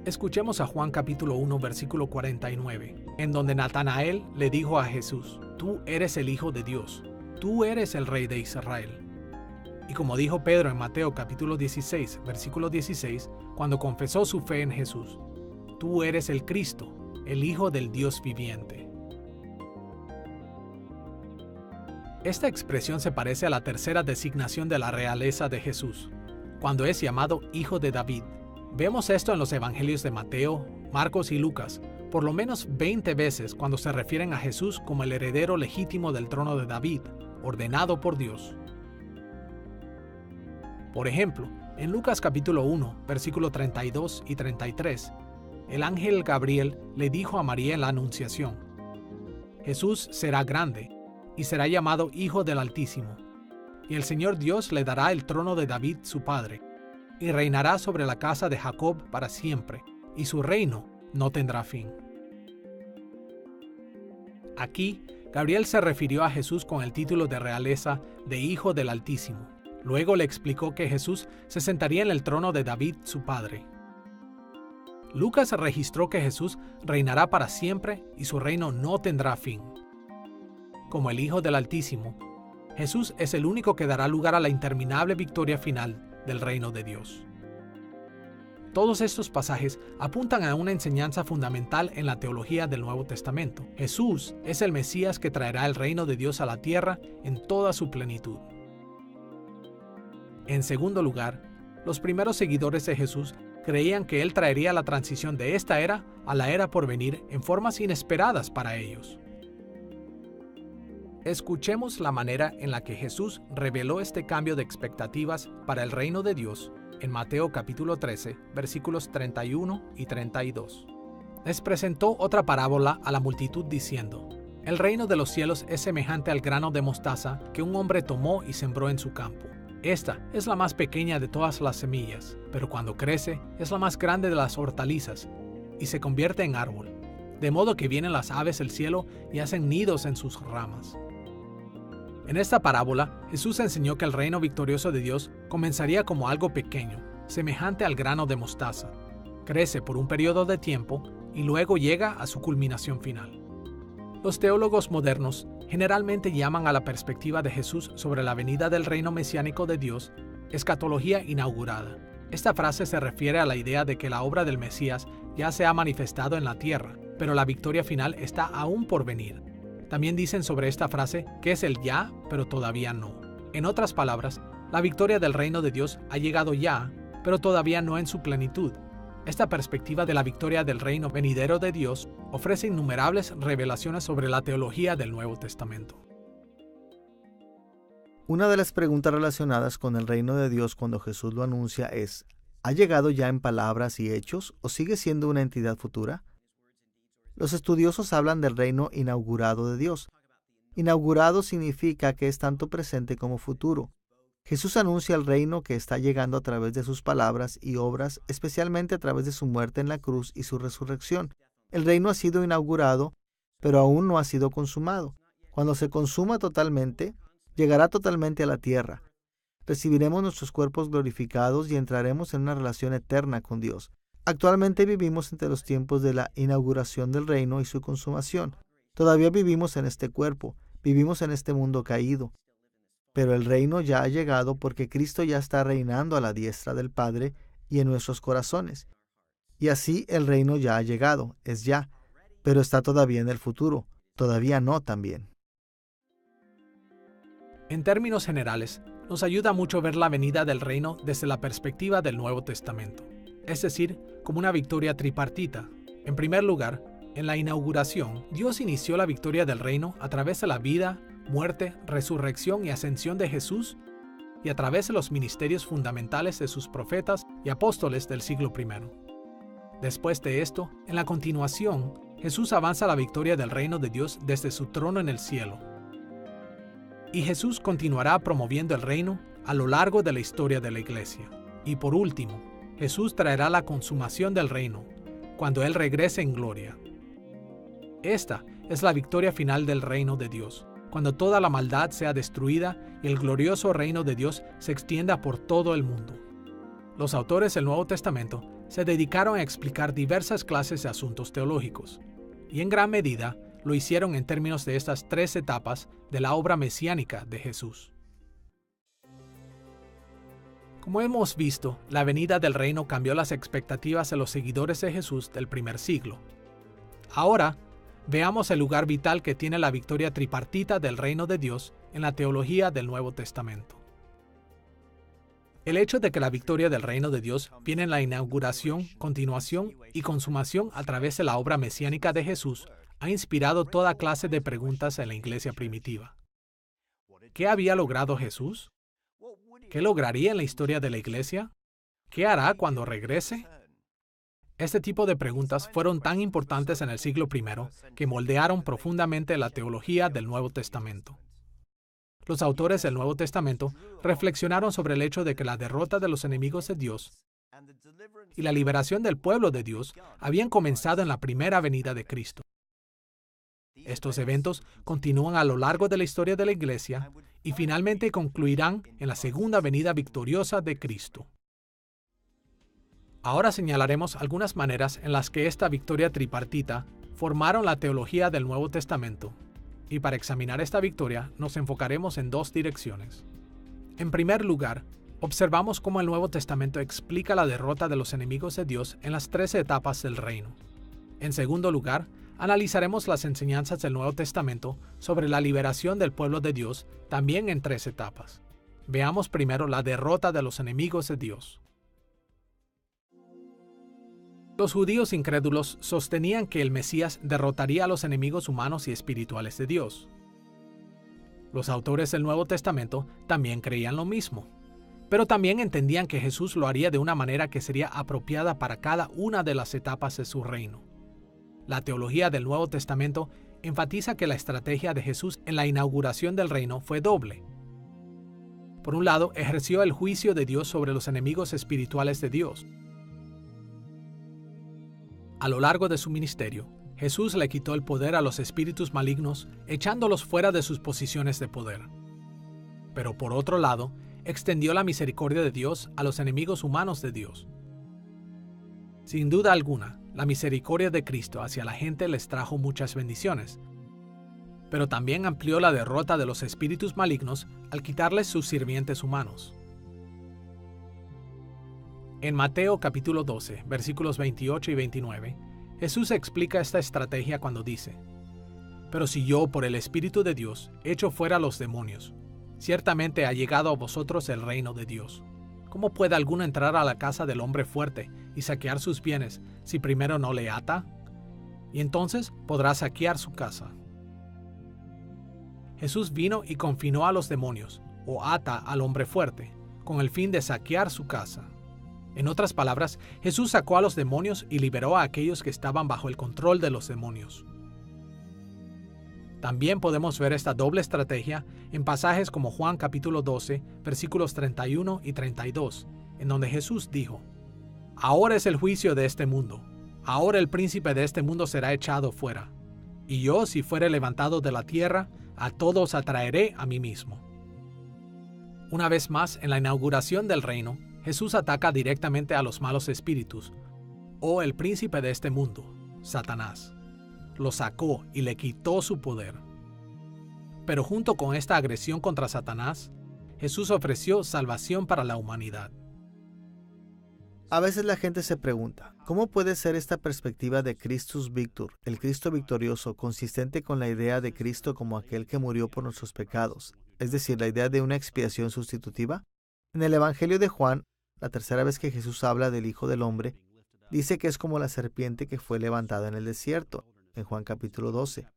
Escuchemos a Juan capítulo 1 versículo 49, en donde Natanael le dijo a Jesús: «Tú eres el Hijo de Dios, tú eres el Rey de Israel». Y como dijo Pedro en Mateo capítulo 16 versículo 16, cuando confesó su fe en Jesús: «Tú eres el Cristo, el Hijo del Dios viviente». Esta expresión se parece a la tercera designación de la realeza de Jesús, cuando es llamado Hijo de David. Vemos esto en los evangelios de Mateo, Marcos y Lucas, por lo menos 20 veces cuando se refieren a Jesús como el heredero legítimo del trono de David, ordenado por Dios. Por ejemplo, en Lucas capítulo 1, versículo 32 y 33, el ángel Gabriel le dijo a María en la Anunciación: «Jesús será grande y será llamado Hijo del Altísimo, y el Señor Dios le dará el trono de David su padre, y reinará sobre la casa de Jacob para siempre, y su reino no tendrá fin». Aquí, Gabriel se refirió a Jesús con el título de realeza de Hijo del Altísimo. Luego le explicó que Jesús se sentaría en el trono de David su padre. Lucas registró que Jesús reinará para siempre y su reino no tendrá fin. Como el Hijo del Altísimo, Jesús es el único que dará lugar a la interminable victoria final del reino de Dios. Todos estos pasajes apuntan a una enseñanza fundamental en la teología del Nuevo Testamento. Jesús es el Mesías que traerá el reino de Dios a la tierra en toda su plenitud. En segundo lugar, los primeros seguidores de Jesús creían que Él traería la transición de esta era a la era por venir en formas inesperadas para ellos. Escuchemos la manera en la que Jesús reveló este cambio de expectativas para el reino de Dios en Mateo capítulo 13, versículos 31 y 32. Les presentó otra parábola a la multitud diciendo: «El reino de los cielos es semejante al grano de mostaza que un hombre tomó y sembró en su campo. Esta es la más pequeña de todas las semillas, pero cuando crece es la más grande de las hortalizas y se convierte en árbol, de modo que vienen las aves del cielo y hacen nidos en sus ramas». En esta parábola, Jesús enseñó que el reino victorioso de Dios comenzaría como algo pequeño, semejante al grano de mostaza. Crece por un periodo de tiempo y luego llega a su culminación final. Los teólogos modernos generalmente llaman a la perspectiva de Jesús sobre la venida del reino mesiánico de Dios escatología inaugurada. Esta frase se refiere a la idea de que la obra del Mesías ya se ha manifestado en la tierra, pero la victoria final está aún por venir. También dicen sobre esta frase que es el ya, pero todavía no. En otras palabras, la victoria del reino de Dios ha llegado ya, pero todavía no en su plenitud. Esta perspectiva de la victoria del reino venidero de Dios ofrece innumerables revelaciones sobre la teología del Nuevo Testamento. Una de las preguntas relacionadas con el reino de Dios cuando Jesús lo anuncia es: ¿ha llegado ya en palabras y hechos o sigue siendo una entidad futura? Los estudiosos hablan del reino inaugurado de Dios. Inaugurado significa que es tanto presente como futuro. Jesús anuncia el reino que está llegando a través de sus palabras y obras, especialmente a través de su muerte en la cruz y su resurrección. El reino ha sido inaugurado, pero aún no ha sido consumado. Cuando se consuma totalmente, llegará totalmente a la tierra. Recibiremos nuestros cuerpos glorificados y entraremos en una relación eterna con Dios. Actualmente vivimos entre los tiempos de la inauguración del reino y su consumación. Todavía vivimos en este cuerpo, vivimos en este mundo caído. Pero el reino ya ha llegado porque Cristo ya está reinando a la diestra del Padre y en nuestros corazones. Y así el reino ya ha llegado, es ya, pero está todavía en el futuro, todavía no también. En términos generales, nos ayuda mucho ver la venida del reino desde la perspectiva del Nuevo Testamento, es decir, como una victoria tripartita. En primer lugar, en la inauguración, Dios inició la victoria del reino a través de la vida, muerte, resurrección y ascensión de Jesús y a través de los ministerios fundamentales de sus profetas y apóstoles del siglo I. Después de esto, en la continuación, Jesús avanza la victoria del reino de Dios desde su trono en el cielo. Y Jesús continuará promoviendo el reino a lo largo de la historia de la iglesia. Y por último, Jesús traerá la consumación del reino, cuando Él regrese en gloria. Esta es la victoria final del reino de Dios, cuando toda la maldad sea destruida y el glorioso reino de Dios se extienda por todo el mundo. Los autores del Nuevo Testamento se dedicaron a explicar diversas clases de asuntos teológicos, y en gran medida lo hicieron en términos de estas tres etapas de la obra mesiánica de Jesús. Como hemos visto, la venida del reino cambió las expectativas de los seguidores de Jesús del primer siglo. Ahora, veamos el lugar vital que tiene la victoria tripartita del reino de Dios en la teología del Nuevo Testamento. El hecho de que la victoria del reino de Dios viene en la inauguración, continuación y consumación a través de la obra mesiánica de Jesús ha inspirado toda clase de preguntas en la iglesia primitiva. ¿Qué había logrado Jesús? ¿Qué lograría en la historia de la iglesia? ¿Qué hará cuando regrese? Este tipo de preguntas fueron tan importantes en el siglo I que moldearon profundamente la teología del Nuevo Testamento. Los autores del Nuevo Testamento reflexionaron sobre el hecho de que la derrota de los enemigos de Dios y la liberación del pueblo de Dios habían comenzado en la primera venida de Cristo. Estos eventos continúan a lo largo de la historia de la Iglesia y finalmente concluirán en la segunda venida victoriosa de Cristo. Ahora señalaremos algunas maneras en las que esta victoria tripartita formaron la teología del Nuevo Testamento, y para examinar esta victoria nos enfocaremos en dos direcciones. En primer lugar, observamos cómo el Nuevo Testamento explica la derrota de los enemigos de Dios en las tres etapas del reino. En segundo lugar, analizaremos las enseñanzas del Nuevo Testamento sobre la liberación del pueblo de Dios también en tres etapas. Veamos primero la derrota de los enemigos de Dios. Los judíos incrédulos sostenían que el Mesías derrotaría a los enemigos humanos y espirituales de Dios. Los autores del Nuevo Testamento también creían lo mismo, pero también entendían que Jesús lo haría de una manera que sería apropiada para cada una de las etapas de su reino. La teología del Nuevo Testamento enfatiza que la estrategia de Jesús en la inauguración del reino fue doble. Por un lado, ejerció el juicio de Dios sobre los enemigos espirituales de Dios. A lo largo de su ministerio, Jesús le quitó el poder a los espíritus malignos, echándolos fuera de sus posiciones de poder. Pero por otro lado, extendió la misericordia de Dios a los enemigos humanos de Dios. Sin duda alguna, la misericordia de Cristo hacia la gente les trajo muchas bendiciones, pero también amplió la derrota de los espíritus malignos al quitarles sus sirvientes humanos. En Mateo capítulo 12, versículos 28 y 29, Jesús explica esta estrategia cuando dice: «Pero si yo, por el Espíritu de Dios, echo fuera a los demonios, ciertamente ha llegado a vosotros el reino de Dios. ¿Cómo puede alguno entrar a la casa del hombre fuerte y saquear sus bienes si primero no le ata? Y entonces podrá saquear su casa». Jesús vino y confinó a los demonios, o ata al hombre fuerte, con el fin de saquear su casa. En otras palabras, Jesús sacó a los demonios y liberó a aquellos que estaban bajo el control de los demonios. También podemos ver esta doble estrategia en pasajes como Juan capítulo 12, versículos 31 y 32, en donde Jesús dijo: «Ahora es el juicio de este mundo. Ahora el príncipe de este mundo será echado fuera. Y yo, si fuere levantado de la tierra, a todos atraeré a mí mismo». Una vez más, en la inauguración del reino, Jesús ataca directamente a los malos espíritus, o el príncipe de este mundo, Satanás. Lo sacó y le quitó su poder. Pero junto con esta agresión contra Satanás, Jesús ofreció salvación para la humanidad. A veces la gente se pregunta, ¿cómo puede ser esta perspectiva de Christus Victor, el Cristo victorioso, consistente con la idea de Cristo como aquel que murió por nuestros pecados, es decir, la idea de una expiación sustitutiva? En el Evangelio de Juan, la tercera vez que Jesús habla del Hijo del Hombre, dice que es como la serpiente que fue levantada en el desierto, en Juan capítulo 12.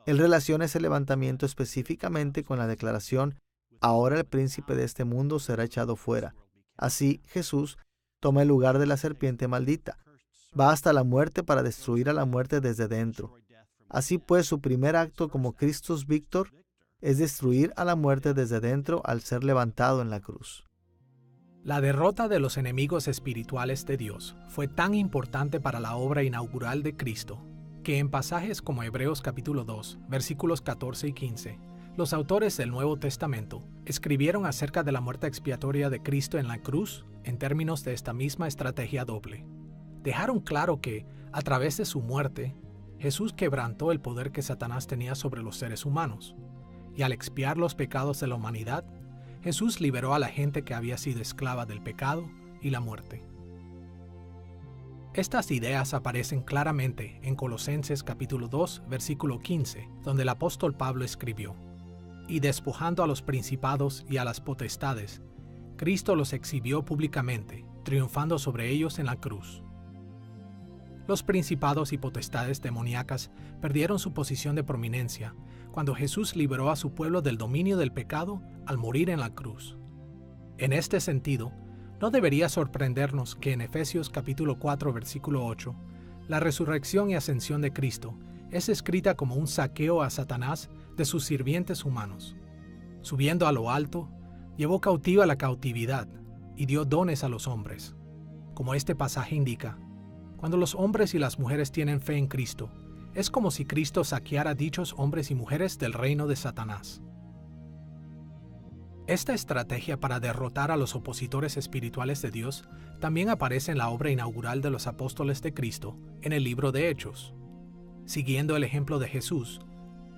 Él relaciona ese levantamiento específicamente con la declaración, ahora el príncipe de este mundo será echado fuera. Así, Jesús toma el lugar de la serpiente maldita. Va hasta la muerte para destruir a la muerte desde dentro. Así pues, su primer acto como Christus Victor es destruir a la muerte desde dentro al ser levantado en la cruz. La derrota de los enemigos espirituales de Dios fue tan importante para la obra inaugural de Cristo, que en pasajes como Hebreos capítulo 2, versículos 14 y 15, los autores del Nuevo Testamento escribieron acerca de la muerte expiatoria de Cristo en la cruz en términos de esta misma estrategia doble. Dejaron claro que, a través de su muerte, Jesús quebrantó el poder que Satanás tenía sobre los seres humanos, y al expiar los pecados de la humanidad, Jesús liberó a la gente que había sido esclava del pecado y la muerte. Estas ideas aparecen claramente en Colosenses capítulo 2, versículo 15, donde el apóstol Pablo escribió: y despojando a los principados y a las potestades, Cristo los exhibió públicamente, triunfando sobre ellos en la cruz. Los principados y potestades demoníacas perdieron su posición de prominencia cuando Jesús liberó a su pueblo del dominio del pecado al morir en la cruz. En este sentido, no debería sorprendernos que en Efesios capítulo 4, versículo 8, la resurrección y ascensión de Cristo es escrita como un saqueo a Satanás de sus sirvientes humanos. Subiendo a lo alto, llevó cautiva la cautividad y dio dones a los hombres. Como este pasaje indica, cuando los hombres y las mujeres tienen fe en Cristo, es como si Cristo saqueara a dichos hombres y mujeres del reino de Satanás. Esta estrategia para derrotar a los opositores espirituales de Dios también aparece en la obra inaugural de los apóstoles de Cristo en el libro de Hechos. Siguiendo el ejemplo de Jesús,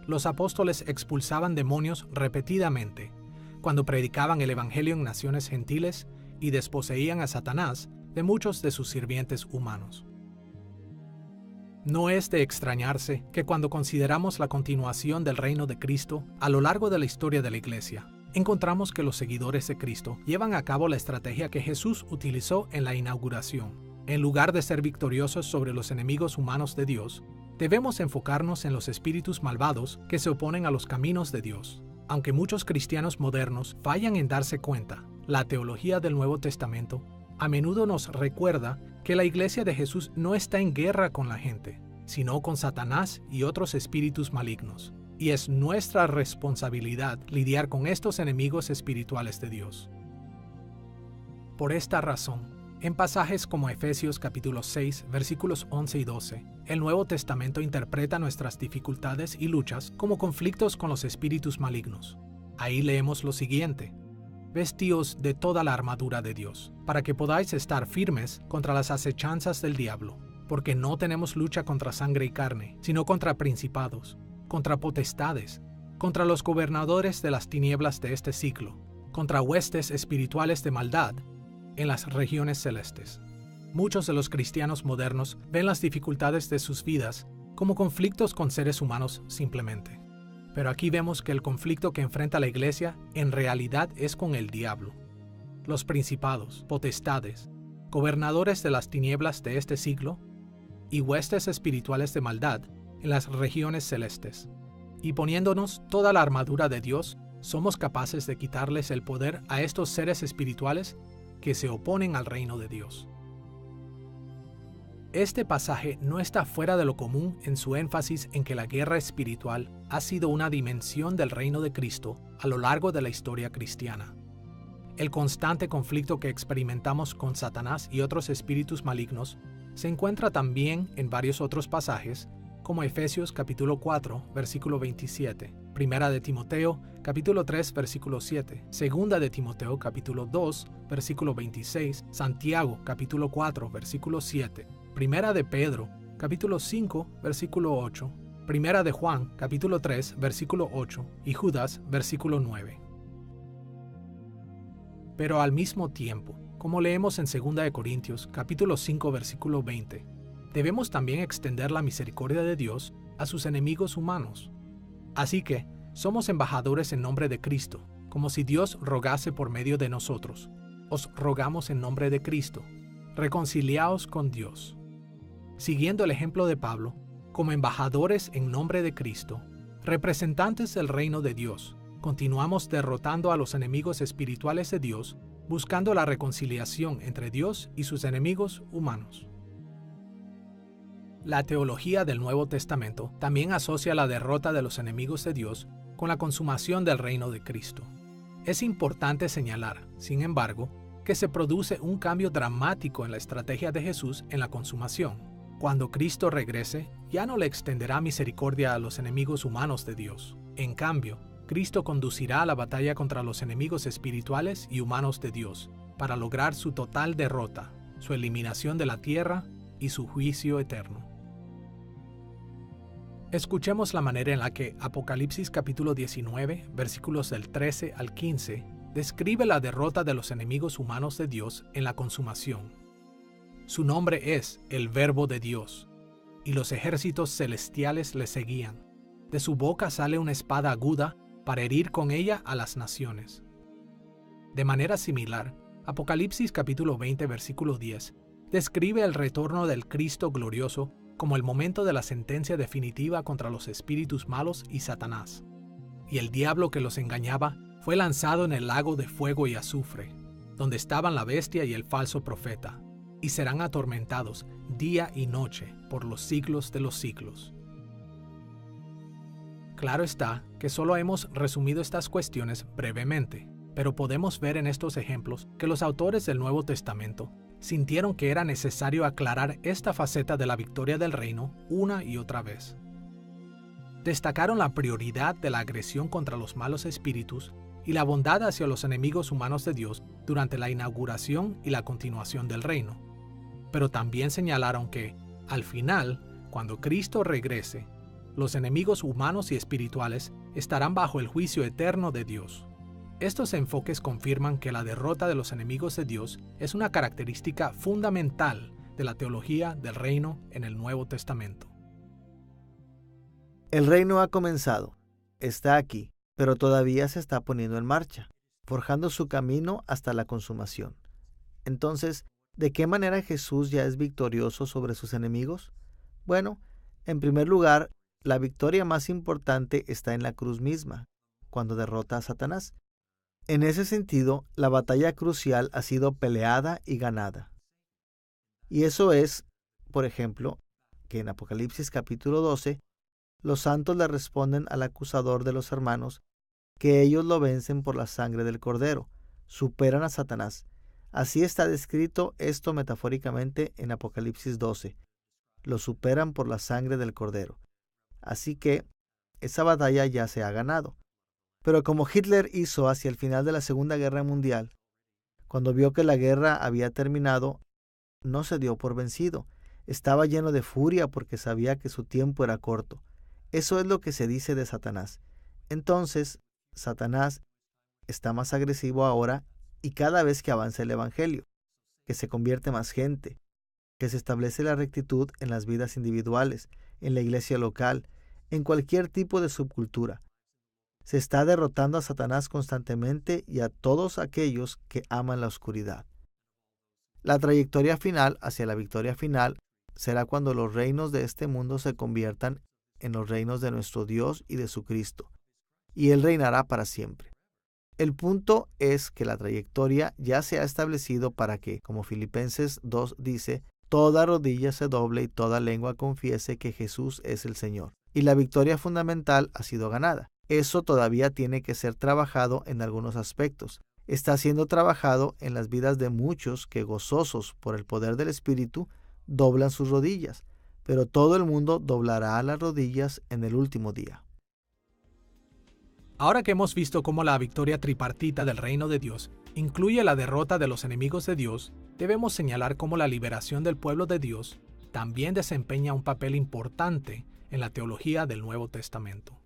los apóstoles expulsaban demonios repetidamente cuando predicaban el evangelio en naciones gentiles y desposeían a Satanás de muchos de sus sirvientes humanos. No es de extrañarse que cuando consideramos la continuación del reino de Cristo a lo largo de la historia de la Iglesia, encontramos que los seguidores de Cristo llevan a cabo la estrategia que Jesús utilizó en la inauguración. En lugar de ser victoriosos sobre los enemigos humanos de Dios, debemos enfocarnos en los espíritus malvados que se oponen a los caminos de Dios. Aunque muchos cristianos modernos fallan en darse cuenta, la teología del Nuevo Testamento a menudo nos recuerda que la Iglesia de Jesús no está en guerra con la gente, sino con Satanás y otros espíritus malignos. Y es nuestra responsabilidad lidiar con estos enemigos espirituales de Dios. Por esta razón, en pasajes como Efesios capítulo 6, versículos 11 y 12, el Nuevo Testamento interpreta nuestras dificultades y luchas como conflictos con los espíritus malignos. Ahí leemos lo siguiente: vestíos de toda la armadura de Dios, para que podáis estar firmes contra las acechanzas del diablo, porque no tenemos lucha contra sangre y carne, sino contra principados, contra potestades, contra los gobernadores de las tinieblas de este siglo, contra huestes espirituales de maldad en las regiones celestes. Muchos de los cristianos modernos ven las dificultades de sus vidas como conflictos con seres humanos simplemente. Pero aquí vemos que el conflicto que enfrenta la Iglesia en realidad es con el diablo. Los principados, potestades, gobernadores de las tinieblas de este siglo y huestes espirituales de maldad en las regiones celestes. Y poniéndonos toda la armadura de Dios, somos capaces de quitarles el poder a estos seres espirituales que se oponen al reino de Dios. Este pasaje no está fuera de lo común en su énfasis en que la guerra espiritual ha sido una dimensión del reino de Cristo a lo largo de la historia cristiana. El constante conflicto que experimentamos con Satanás y otros espíritus malignos se encuentra también en varios otros pasajes, como Efesios capítulo 4, versículo 27, Primera de Timoteo, capítulo 3, versículo 7. Segunda de Timoteo, capítulo 2, versículo 26. Santiago, capítulo 4, versículo 7. Primera de Pedro, capítulo 5, versículo 8. Primera de Juan, capítulo 3, versículo 8. Y Judas, versículo 9. Pero al mismo tiempo, como leemos en 2 de Corintios, capítulo 5, versículo 20, debemos también extender la misericordia de Dios a sus enemigos humanos. Así que, somos embajadores en nombre de Cristo, como si Dios rogase por medio de nosotros. Os rogamos en nombre de Cristo, reconciliaos con Dios. Siguiendo el ejemplo de Pablo, como embajadores en nombre de Cristo, representantes del reino de Dios, continuamos derrotando a los enemigos espirituales de Dios, buscando la reconciliación entre Dios y sus enemigos humanos. La teología del Nuevo Testamento también asocia la derrota de los enemigos de Dios con la consumación del reino de Cristo. Es importante señalar, sin embargo, que se produce un cambio dramático en la estrategia de Jesús en la consumación. Cuando Cristo regrese, ya no le extenderá misericordia a los enemigos humanos de Dios. En cambio, Cristo conducirá a la batalla contra los enemigos espirituales y humanos de Dios, para lograr su total derrota, su eliminación de la tierra y su juicio eterno. Escuchemos la manera en la que Apocalipsis capítulo 19, versículos del 13 al 15, describe la derrota de los enemigos humanos de Dios en la consumación. Su nombre es el Verbo de Dios, y los ejércitos celestiales le seguían. De su boca sale una espada aguda para herir con ella a las naciones. De manera similar, Apocalipsis capítulo 20, versículo 10, describe el retorno del Cristo glorioso como el momento de la sentencia definitiva contra los espíritus malos y Satanás. Y el diablo que los engañaba fue lanzado en el lago de fuego y azufre, donde estaban la bestia y el falso profeta, y serán atormentados día y noche por los siglos de los siglos. Claro está que solo hemos resumido estas cuestiones brevemente, pero podemos ver en estos ejemplos que los autores del Nuevo Testamento sintieron que era necesario aclarar esta faceta de la victoria del reino una y otra vez. Destacaron la prioridad de la agresión contra los malos espíritus y la bondad hacia los enemigos humanos de Dios durante la inauguración y la continuación del reino. Pero también señalaron que, al final, cuando Cristo regrese, los enemigos humanos y espirituales estarán bajo el juicio eterno de Dios. Estos enfoques confirman que la derrota de los enemigos de Dios es una característica fundamental de la teología del reino en el Nuevo Testamento. El reino ha comenzado, está aquí, pero todavía se está poniendo en marcha, forjando su camino hasta la consumación. Entonces, ¿de qué manera Jesús ya es victorioso sobre sus enemigos? Bueno, en primer lugar, la victoria más importante está en la cruz misma, cuando derrota a Satanás. En ese sentido, la batalla crucial ha sido peleada y ganada. Y eso es, por ejemplo, que en Apocalipsis capítulo 12, los santos le responden al acusador de los hermanos que ellos lo vencen por la sangre del Cordero, superan a Satanás. Así está descrito esto metafóricamente en Apocalipsis 12. Lo superan por la sangre del Cordero. Así que esa batalla ya se ha ganado. Pero como Hitler hizo hacia el final de la Segunda Guerra Mundial, cuando vio que la guerra había terminado, no se dio por vencido. Estaba lleno de furia porque sabía que su tiempo era corto. Eso es lo que se dice de Satanás. Entonces, Satanás está más agresivo ahora y cada vez que avanza el Evangelio, que se convierte más gente, que se establece la rectitud en las vidas individuales, en la iglesia local, en cualquier tipo de subcultura. Se está derrotando a Satanás constantemente y a todos aquellos que aman la oscuridad. La trayectoria final hacia la victoria final será cuando los reinos de este mundo se conviertan en los reinos de nuestro Dios y de su Cristo, y Él reinará para siempre. El punto es que la trayectoria ya se ha establecido para que, como Filipenses 2 dice, toda rodilla se doble y toda lengua confiese que Jesús es el Señor. Y la victoria fundamental ha sido ganada. Eso todavía tiene que ser trabajado en algunos aspectos. Está siendo trabajado en las vidas de muchos que, gozosos por el poder del Espíritu, doblan sus rodillas, pero todo el mundo doblará las rodillas en el último día. Ahora que hemos visto cómo la victoria tripartita del reino de Dios incluye la derrota de los enemigos de Dios, debemos señalar cómo la liberación del pueblo de Dios también desempeña un papel importante en la teología del Nuevo Testamento.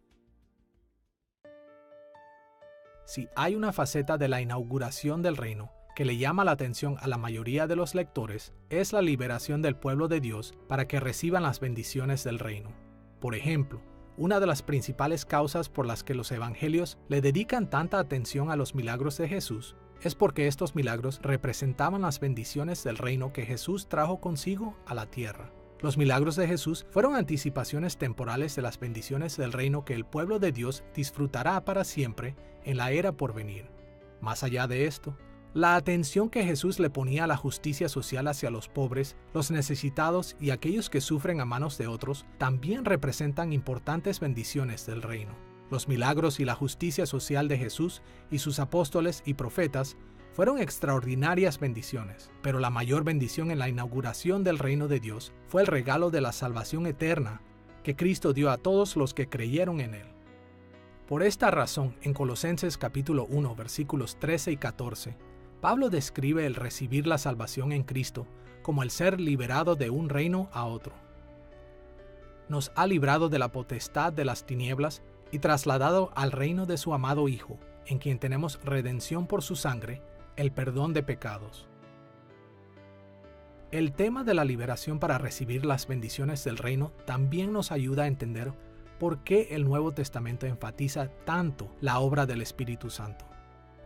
Si hay una faceta de la inauguración del reino que le llama la atención a la mayoría de los lectores, es la liberación del pueblo de Dios para que reciban las bendiciones del reino. Por ejemplo, una de las principales causas por las que los evangelios le dedican tanta atención a los milagros de Jesús es porque estos milagros representaban las bendiciones del reino que Jesús trajo consigo a la tierra. Los milagros de Jesús fueron anticipaciones temporales de las bendiciones del reino que el pueblo de Dios disfrutará para siempre en la era por venir. Más allá de esto, la atención que Jesús le ponía a la justicia social hacia los pobres, los necesitados y aquellos que sufren a manos de otros también representan importantes bendiciones del reino. Los milagros y la justicia social de Jesús y sus apóstoles y profetas fueron extraordinarias bendiciones, pero la mayor bendición en la inauguración del reino de Dios fue el regalo de la salvación eterna que Cristo dio a todos los que creyeron en Él. Por esta razón, en Colosenses capítulo 1, versículos 13 y 14, Pablo describe el recibir la salvación en Cristo como el ser liberado de un reino a otro. Nos ha librado de la potestad de las tinieblas y trasladado al reino de su amado Hijo, en quien tenemos redención por su sangre, el perdón de pecados. El tema de la liberación para recibir las bendiciones del reino también nos ayuda a entender por qué el Nuevo Testamento enfatiza tanto la obra del Espíritu Santo.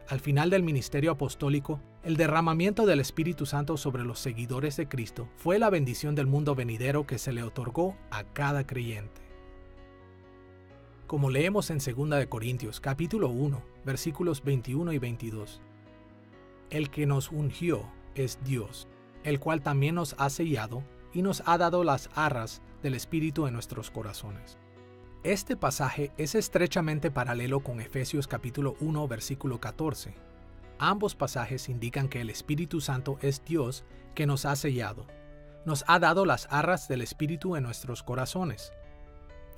Al final del ministerio apostólico, el derramamiento del Espíritu Santo sobre los seguidores de Cristo fue la bendición del mundo venidero que se le otorgó a cada creyente. Como leemos en 2 Corintios capítulo 1, versículos 21 y 22, el que nos ungió es Dios, el cual también nos ha sellado y nos ha dado las arras del Espíritu en nuestros corazones. Este pasaje es estrechamente paralelo con Efesios capítulo 1, versículo 14. Ambos pasajes indican que el Espíritu Santo es Dios que nos ha sellado. Nos ha dado las arras del Espíritu en nuestros corazones.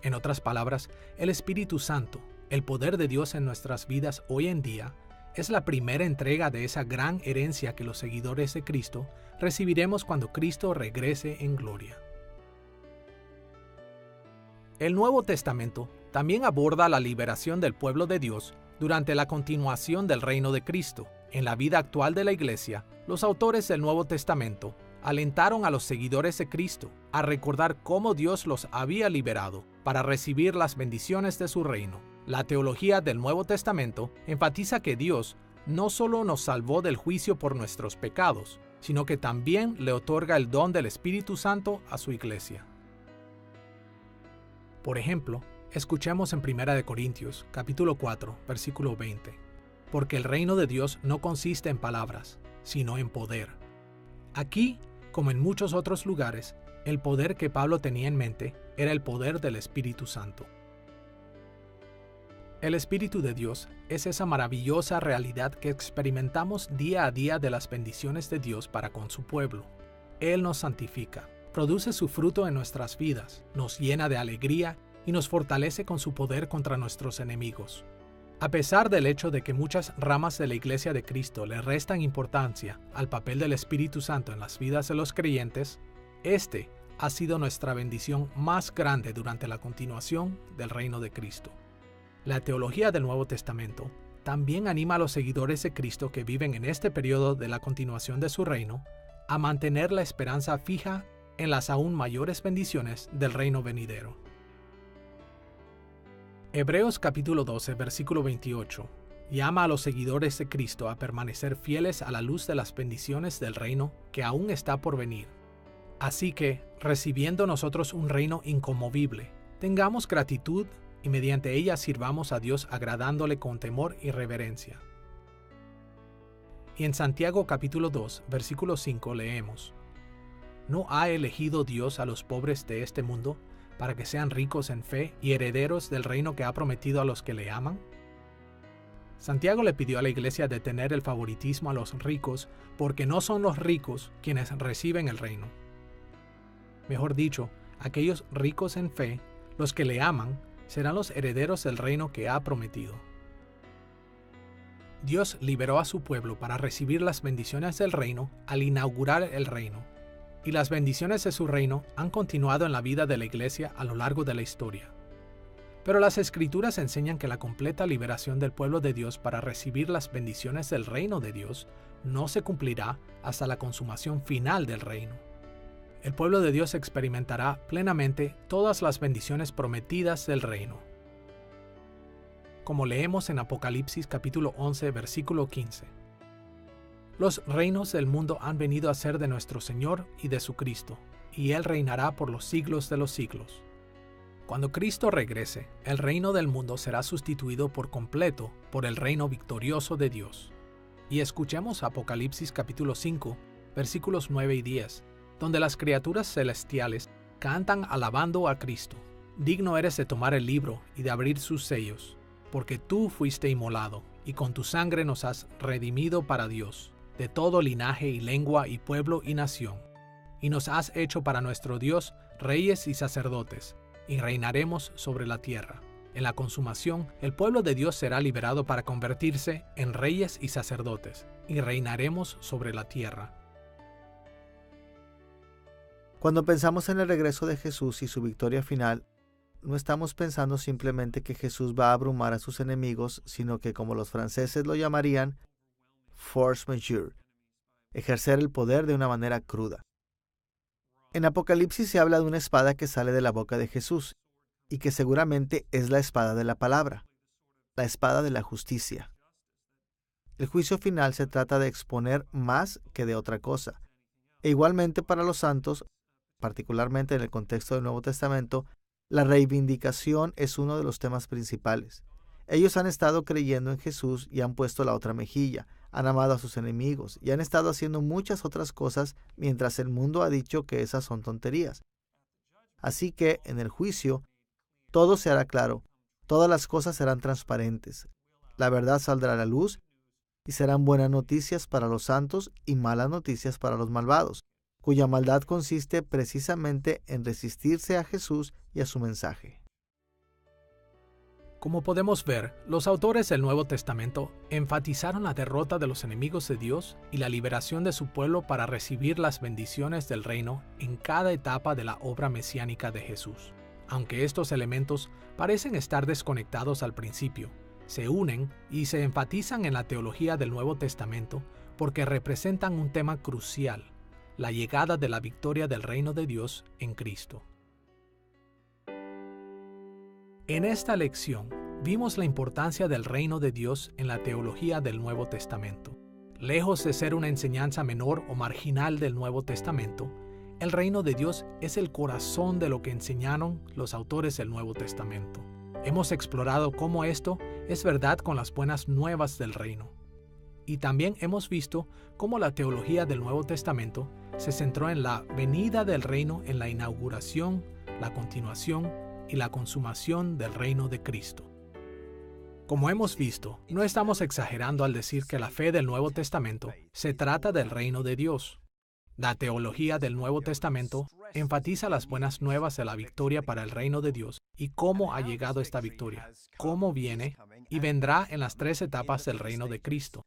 En otras palabras, el Espíritu Santo, el poder de Dios en nuestras vidas hoy en día, es la primera entrega de esa gran herencia que los seguidores de Cristo recibiremos cuando Cristo regrese en gloria. El Nuevo Testamento también aborda la liberación del pueblo de Dios durante la continuación del reino de Cristo. En la vida actual de la Iglesia, los autores del Nuevo Testamento alentaron a los seguidores de Cristo a recordar cómo Dios los había liberado para recibir las bendiciones de su reino. La teología del Nuevo Testamento enfatiza que Dios no solo nos salvó del juicio por nuestros pecados, sino que también le otorga el don del Espíritu Santo a su Iglesia. Por ejemplo, escuchemos en 1 Corintios, capítulo 4, versículo 20. Porque el reino de Dios no consiste en palabras, sino en poder. Aquí, como en muchos otros lugares, el poder que Pablo tenía en mente era el poder del Espíritu Santo. El Espíritu de Dios es esa maravillosa realidad que experimentamos día a día de las bendiciones de Dios para con su pueblo. Él nos santifica, produce su fruto en nuestras vidas, nos llena de alegría y nos fortalece con su poder contra nuestros enemigos. A pesar del hecho de que muchas ramas de la Iglesia de Cristo le restan importancia al papel del Espíritu Santo en las vidas de los creyentes, este ha sido nuestra bendición más grande durante la continuación del reino de Cristo. La teología del Nuevo Testamento también anima a los seguidores de Cristo que viven en este periodo de la continuación de su reino a mantener la esperanza fija en las aún mayores bendiciones del reino venidero. Hebreos capítulo 12, versículo 28, llama a los seguidores de Cristo a permanecer fieles a la luz de las bendiciones del reino que aún está por venir. Así que, recibiendo nosotros un reino inconmovible, tengamos gratitud y mediante ella sirvamos a Dios agradándole con temor y reverencia. Y en Santiago capítulo 2, versículo 5 leemos: ¿No ha elegido Dios a los pobres de este mundo para que sean ricos en fe y herederos del reino que ha prometido a los que le aman? Santiago le pidió a la iglesia detener el favoritismo a los ricos porque no son los ricos quienes reciben el reino. Mejor dicho, aquellos ricos en fe, los que le aman, serán los herederos del reino que ha prometido. Dios liberó a su pueblo para recibir las bendiciones del reino al inaugurar el reino, y las bendiciones de su reino han continuado en la vida de la Iglesia a lo largo de la historia. Pero las Escrituras enseñan que la completa liberación del pueblo de Dios para recibir las bendiciones del reino de Dios no se cumplirá hasta la consumación final del reino. El pueblo de Dios experimentará plenamente todas las bendiciones prometidas del reino. Como leemos en Apocalipsis capítulo 11, versículo 15. Los reinos del mundo han venido a ser de nuestro Señor y de su Cristo, y Él reinará por los siglos de los siglos. Cuando Cristo regrese, el reino del mundo será sustituido por completo por el reino victorioso de Dios. Y escuchemos Apocalipsis capítulo 5, versículos 9 y 10, donde las criaturas celestiales cantan alabando a Cristo. Digno eres de tomar el libro y de abrir sus sellos, porque tú fuiste inmolado, y con tu sangre nos has redimido para Dios, de todo linaje y lengua y pueblo y nación. Y nos has hecho para nuestro Dios reyes y sacerdotes, y reinaremos sobre la tierra. En la consumación, el pueblo de Dios será liberado para convertirse en reyes y sacerdotes, y reinaremos sobre la tierra. Cuando pensamos en el regreso de Jesús y su victoria final, no estamos pensando simplemente que Jesús va a abrumar a sus enemigos, sino que, como los franceses lo llamarían, force majeure, ejercer el poder de una manera cruda. En Apocalipsis se habla de una espada que sale de la boca de Jesús, y que seguramente es la espada de la palabra, la espada de la justicia. El juicio final se trata de exponer más que de otra cosa. E igualmente para los santos, particularmente en el contexto del Nuevo Testamento, la reivindicación es uno de los temas principales. Ellos han estado creyendo en Jesús y han puesto la otra mejilla, han amado a sus enemigos y han estado haciendo muchas otras cosas mientras el mundo ha dicho que esas son tonterías. Así que, en el juicio, todo se hará claro, todas las cosas serán transparentes, la verdad saldrá a la luz y serán buenas noticias para los santos y malas noticias para los malvados, cuya maldad consiste precisamente en resistirse a Jesús y a su mensaje. Como podemos ver, los autores del Nuevo Testamento enfatizaron la derrota de los enemigos de Dios y la liberación de su pueblo para recibir las bendiciones del reino en cada etapa de la obra mesiánica de Jesús. Aunque estos elementos parecen estar desconectados al principio, se unen y se enfatizan en la teología del Nuevo Testamento porque representan un tema crucial: la llegada de la victoria del reino de Dios en Cristo. En esta lección, vimos la importancia del reino de Dios en la teología del Nuevo Testamento. Lejos de ser una enseñanza menor o marginal del Nuevo Testamento, el reino de Dios es el corazón de lo que enseñaron los autores del Nuevo Testamento. Hemos explorado cómo esto es verdad con las buenas nuevas del reino. Y también hemos visto cómo la teología del Nuevo Testamento se centró en la venida del reino en la inauguración, la continuación y la consumación del reino de Cristo. Como hemos visto, no estamos exagerando al decir que la fe del Nuevo Testamento se trata del reino de Dios. La teología del Nuevo Testamento enfatiza las buenas nuevas de la victoria para el reino de Dios y cómo ha llegado esta victoria, cómo viene y vendrá en las 3 etapas del reino de Cristo.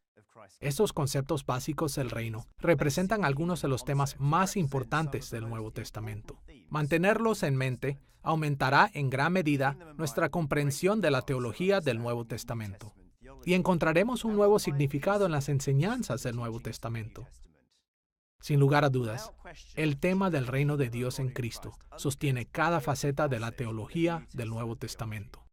Estos conceptos básicos del reino representan algunos de los temas más importantes del Nuevo Testamento. Mantenerlos en mente aumentará en gran medida nuestra comprensión de la teología del Nuevo Testamento, y encontraremos un nuevo significado en las enseñanzas del Nuevo Testamento. Sin lugar a dudas, el tema del reino de Dios en Cristo sostiene cada faceta de la teología del Nuevo Testamento.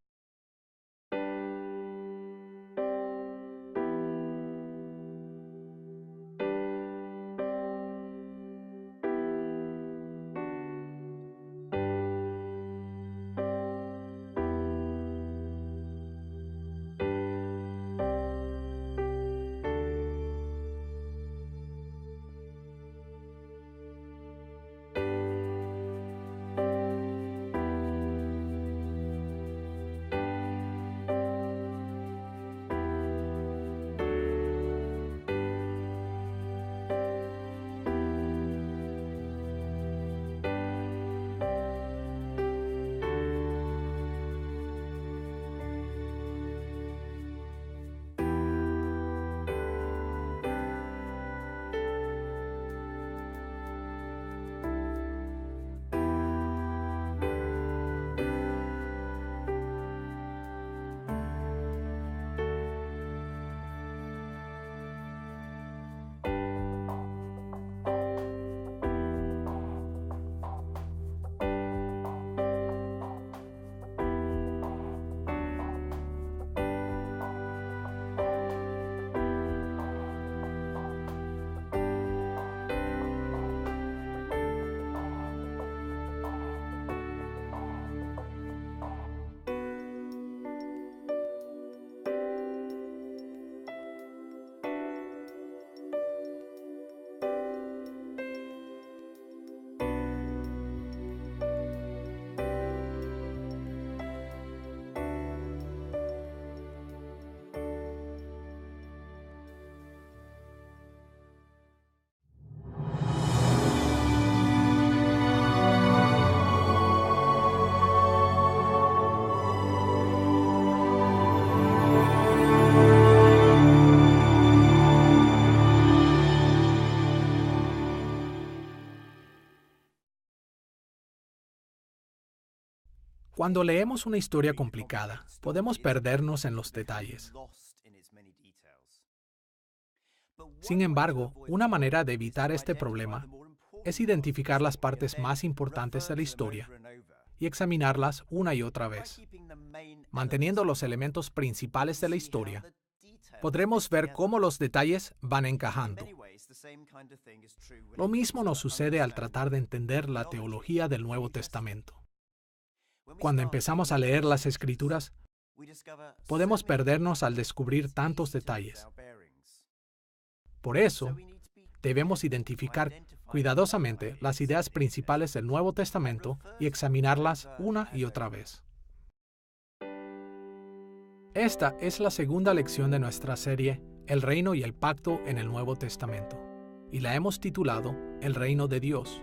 Cuando leemos una historia complicada, podemos perdernos en los detalles. Sin embargo, una manera de evitar este problema es identificar las partes más importantes de la historia y examinarlas una y otra vez. Manteniendo los elementos principales de la historia, podremos ver cómo los detalles van encajando. Lo mismo nos sucede al tratar de entender la teología del Nuevo Testamento. Cuando empezamos a leer las Escrituras, podemos perdernos al descubrir tantos detalles. Por eso, debemos identificar cuidadosamente las ideas principales del Nuevo Testamento y examinarlas una y otra vez. Esta es la segunda lección de nuestra serie, El Reino y el Pacto en el Nuevo Testamento, y la hemos titulado El Reino de Dios.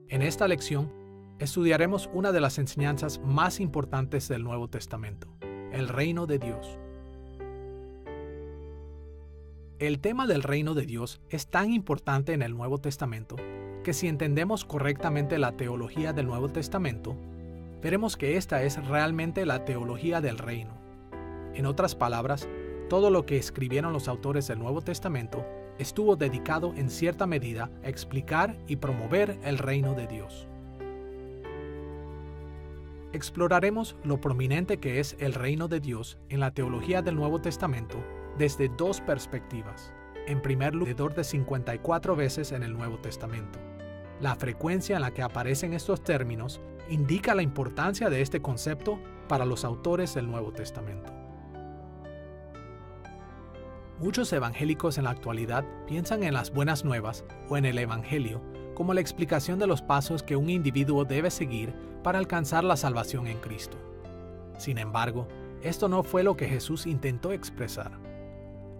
En esta lección, estudiaremos una de las enseñanzas más importantes del Nuevo Testamento, el Reino de Dios. El tema del Reino de Dios es tan importante en el Nuevo Testamento que si entendemos correctamente la teología del Nuevo Testamento, veremos que esta es realmente la teología del reino. En otras palabras, todo lo que escribieron los autores del Nuevo Testamento estuvo dedicado en cierta medida a explicar y promover el reino de Dios. Exploraremos lo prominente que es el reino de Dios en la teología del Nuevo Testamento desde dos perspectivas. En primer lugar, alrededor de 54 veces en el Nuevo Testamento. La frecuencia en la que aparecen estos términos indica la importancia de este concepto para los autores del Nuevo Testamento. Muchos evangélicos en la actualidad piensan en las buenas nuevas o en el Evangelio como la explicación de los pasos que un individuo debe seguir para alcanzar la salvación en Cristo. Sin embargo, esto no fue lo que Jesús intentó expresar.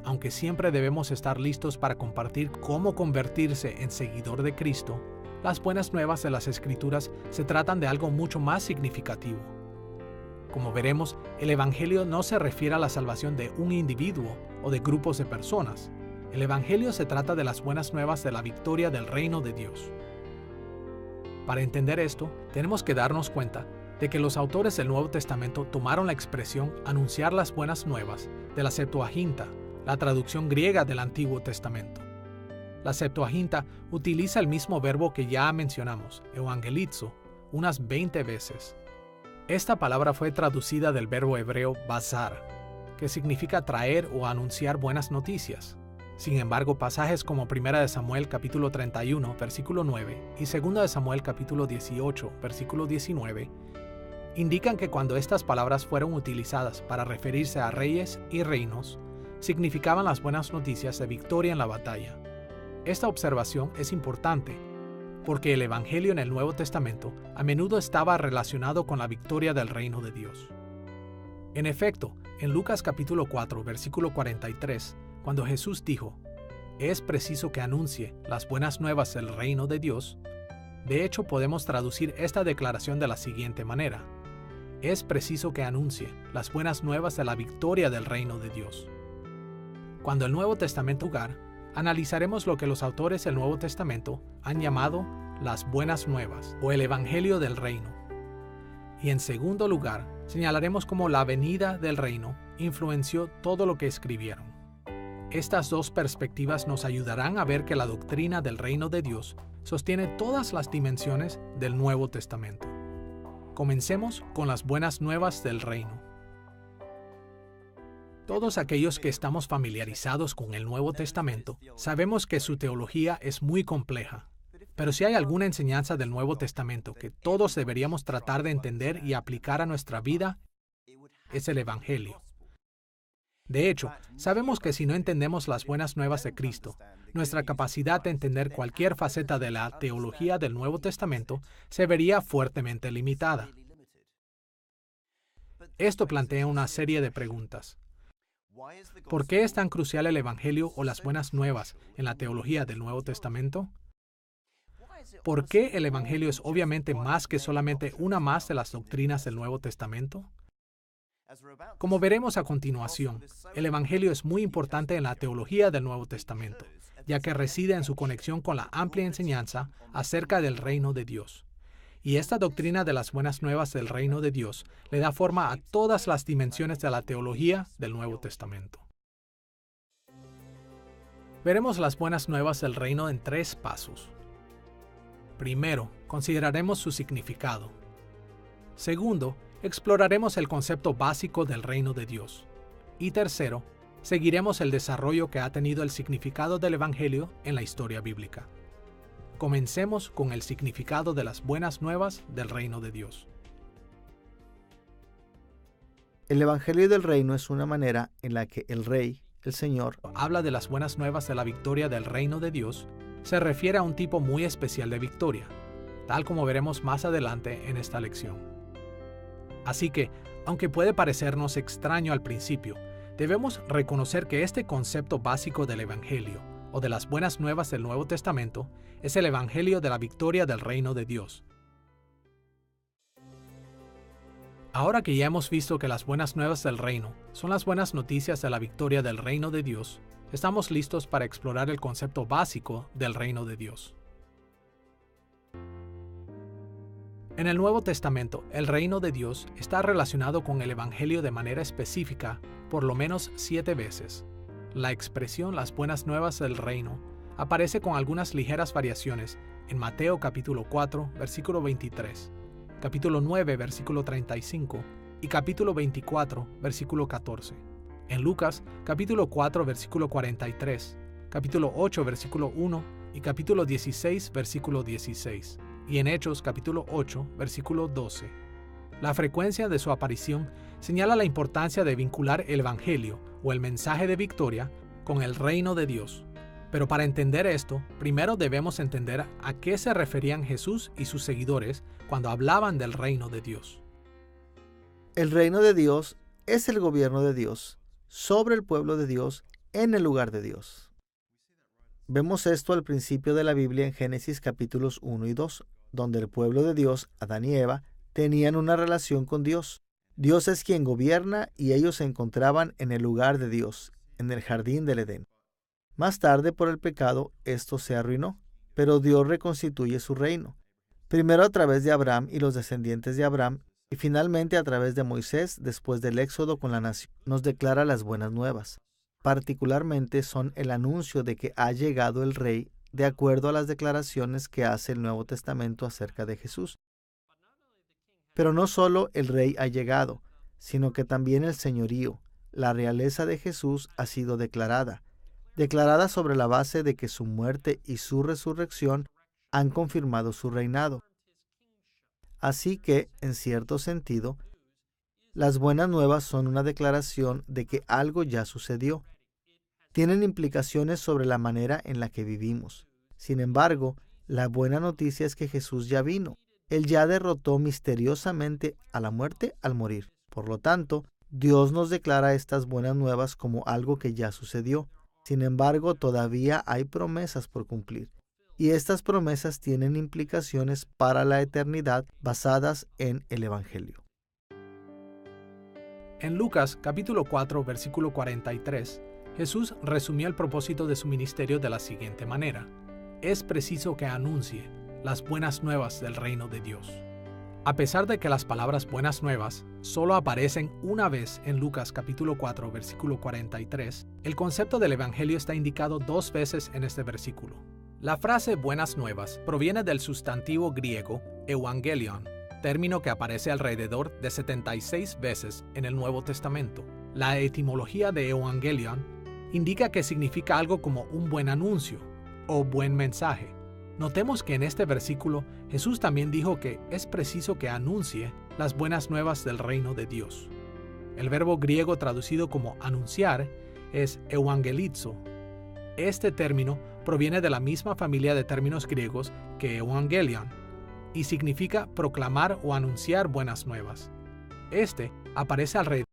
Aunque siempre debemos estar listos para compartir cómo convertirse en seguidor de Cristo, las buenas nuevas de las Escrituras se tratan de algo mucho más significativo. Como veremos, el Evangelio no se refiere a la salvación de un individuo o de grupos de personas. El Evangelio se trata de las buenas nuevas de la victoria del reino de Dios. Para entender esto, tenemos que darnos cuenta de que los autores del Nuevo Testamento tomaron la expresión anunciar las buenas nuevas de la Septuaginta, la traducción griega del Antiguo Testamento. La Septuaginta utiliza el mismo verbo que ya mencionamos, evangelizo, unas 20 veces. Esta palabra fue traducida del verbo hebreo bazar, que significa traer o anunciar buenas noticias. Sin embargo, pasajes como 1 Samuel capítulo 31, versículo 9 y 2 Samuel capítulo 18, versículo 19, indican que cuando estas palabras fueron utilizadas para referirse a reyes y reinos, significaban las buenas noticias de victoria en la batalla. Esta observación es importante, porque el Evangelio en el Nuevo Testamento a menudo estaba relacionado con la victoria del reino de Dios. En efecto, en Lucas capítulo 4, versículo 43, cuando Jesús dijo, «Es preciso que anuncie las buenas nuevas del reino de Dios», de hecho podemos traducir esta declaración de la siguiente manera, «Es preciso que anuncie las buenas nuevas de la victoria del reino de Dios». Cuando el Nuevo Testamento lugar, analizaremos lo que los autores del Nuevo Testamento han llamado las buenas nuevas o el Evangelio del reino. Y en segundo lugar, señalaremos cómo la venida del reino influenció todo lo que escribieron. Estas dos perspectivas nos ayudarán a ver que la doctrina del reino de Dios sostiene todas las dimensiones del Nuevo Testamento. Comencemos con las buenas nuevas del reino. Todos aquellos que estamos familiarizados con el Nuevo Testamento sabemos que su teología es muy compleja. Pero si hay alguna enseñanza del Nuevo Testamento que todos deberíamos tratar de entender y aplicar a nuestra vida, es el Evangelio. De hecho, sabemos que si no entendemos las buenas nuevas de Cristo, nuestra capacidad de entender cualquier faceta de la teología del Nuevo Testamento se vería fuertemente limitada. Esto plantea una serie de preguntas. ¿Por qué es tan crucial el Evangelio o las buenas nuevas en la teología del Nuevo Testamento? ¿Por qué el Evangelio es obviamente más que solamente una más de las doctrinas del Nuevo Testamento? Como veremos a continuación, el Evangelio es muy importante en la teología del Nuevo Testamento, ya que reside en su conexión con la amplia enseñanza acerca del reino de Dios. Y esta doctrina de las buenas nuevas del reino de Dios le da forma a todas las dimensiones de la teología del Nuevo Testamento. Veremos las buenas nuevas del reino en 3 pasos. Primero, consideraremos su significado. Segundo, exploraremos el concepto básico del reino de Dios. Y tercero, seguiremos el desarrollo que ha tenido el significado del Evangelio en la historia bíblica. Comencemos con el significado de las buenas nuevas del reino de Dios. El Evangelio del reino es una manera en la que el Rey, el Señor, Habla de las buenas nuevas de la victoria del reino de Dios, se refiere a un tipo muy especial de victoria, tal como veremos más adelante en esta lección. Así que, aunque puede parecernos extraño al principio, debemos reconocer que este concepto básico del Evangelio, o de las buenas nuevas del Nuevo Testamento, es el Evangelio de la victoria del reino de Dios. Ahora que ya hemos visto que las buenas nuevas del reino son las buenas noticias de la victoria del reino de Dios, estamos listos para explorar el concepto básico del reino de Dios. En el Nuevo Testamento, el reino de Dios está relacionado con el Evangelio de manera específica por lo menos 7 veces. La expresión las buenas nuevas del reino aparece con algunas ligeras variaciones en Mateo capítulo 4, versículo 23, capítulo 9, versículo 35 y capítulo 24, versículo 14. En Lucas capítulo 4, versículo 43, capítulo 8, versículo 1 y capítulo 16, versículo 16. Y en Hechos capítulo 8, versículo 12. La frecuencia de su aparición señala la importancia de vincular el Evangelio o el mensaje de victoria con el reino de Dios. Pero para entender esto, primero debemos entender a qué se referían Jesús y sus seguidores cuando hablaban del reino de Dios. El reino de Dios es el gobierno de Dios sobre el pueblo de Dios en el lugar de Dios. Vemos esto al principio de la Biblia en Génesis capítulos 1 y 2, donde el pueblo de Dios, Adán y Eva, tenían una relación con Dios. Dios es quien gobierna y ellos se encontraban en el lugar de Dios, en el jardín del Edén. Más tarde, por el pecado, esto se arruinó, pero Dios reconstituye su reino. Primero a través de Abraham y los descendientes de Abraham, y finalmente a través de Moisés, después del éxodo con la nación, nos declara las buenas nuevas. Particularmente son el anuncio de que ha llegado el Rey, de acuerdo a las declaraciones que hace el Nuevo Testamento acerca de Jesús. Pero no solo el Rey ha llegado, sino que también el señorío, la realeza de Jesús ha sido declarada sobre la base de que su muerte y su resurrección han confirmado su reinado. Así que, en cierto sentido, las buenas nuevas son una declaración de que algo ya sucedió. Tienen implicaciones sobre la manera en la que vivimos. Sin embargo, la buena noticia es que Jesús ya vino. Él ya derrotó misteriosamente a la muerte al morir. Por lo tanto, Dios nos declara estas buenas nuevas como algo que ya sucedió. Sin embargo, todavía hay promesas por cumplir. Y estas promesas tienen implicaciones para la eternidad basadas en el Evangelio. En Lucas capítulo 4, versículo 43, Jesús resumió el propósito de su ministerio de la siguiente manera: es preciso que anuncie las buenas nuevas del reino de Dios. A pesar de que las palabras buenas nuevas solo aparecen una vez en Lucas capítulo 4, versículo 43, el concepto del Evangelio está indicado 2 veces en este versículo. La frase buenas nuevas proviene del sustantivo griego euangelion, término que aparece alrededor de 76 veces en el Nuevo Testamento. La etimología de evangelion indica que significa algo como un buen anuncio o buen mensaje. Notemos que en este versículo Jesús también dijo que es preciso que anuncie las buenas nuevas del reino de Dios. El verbo griego traducido como anunciar es euangelizo. Este término proviene de la misma familia de términos griegos que evangelion y significa proclamar o anunciar buenas nuevas. Este aparece alrededor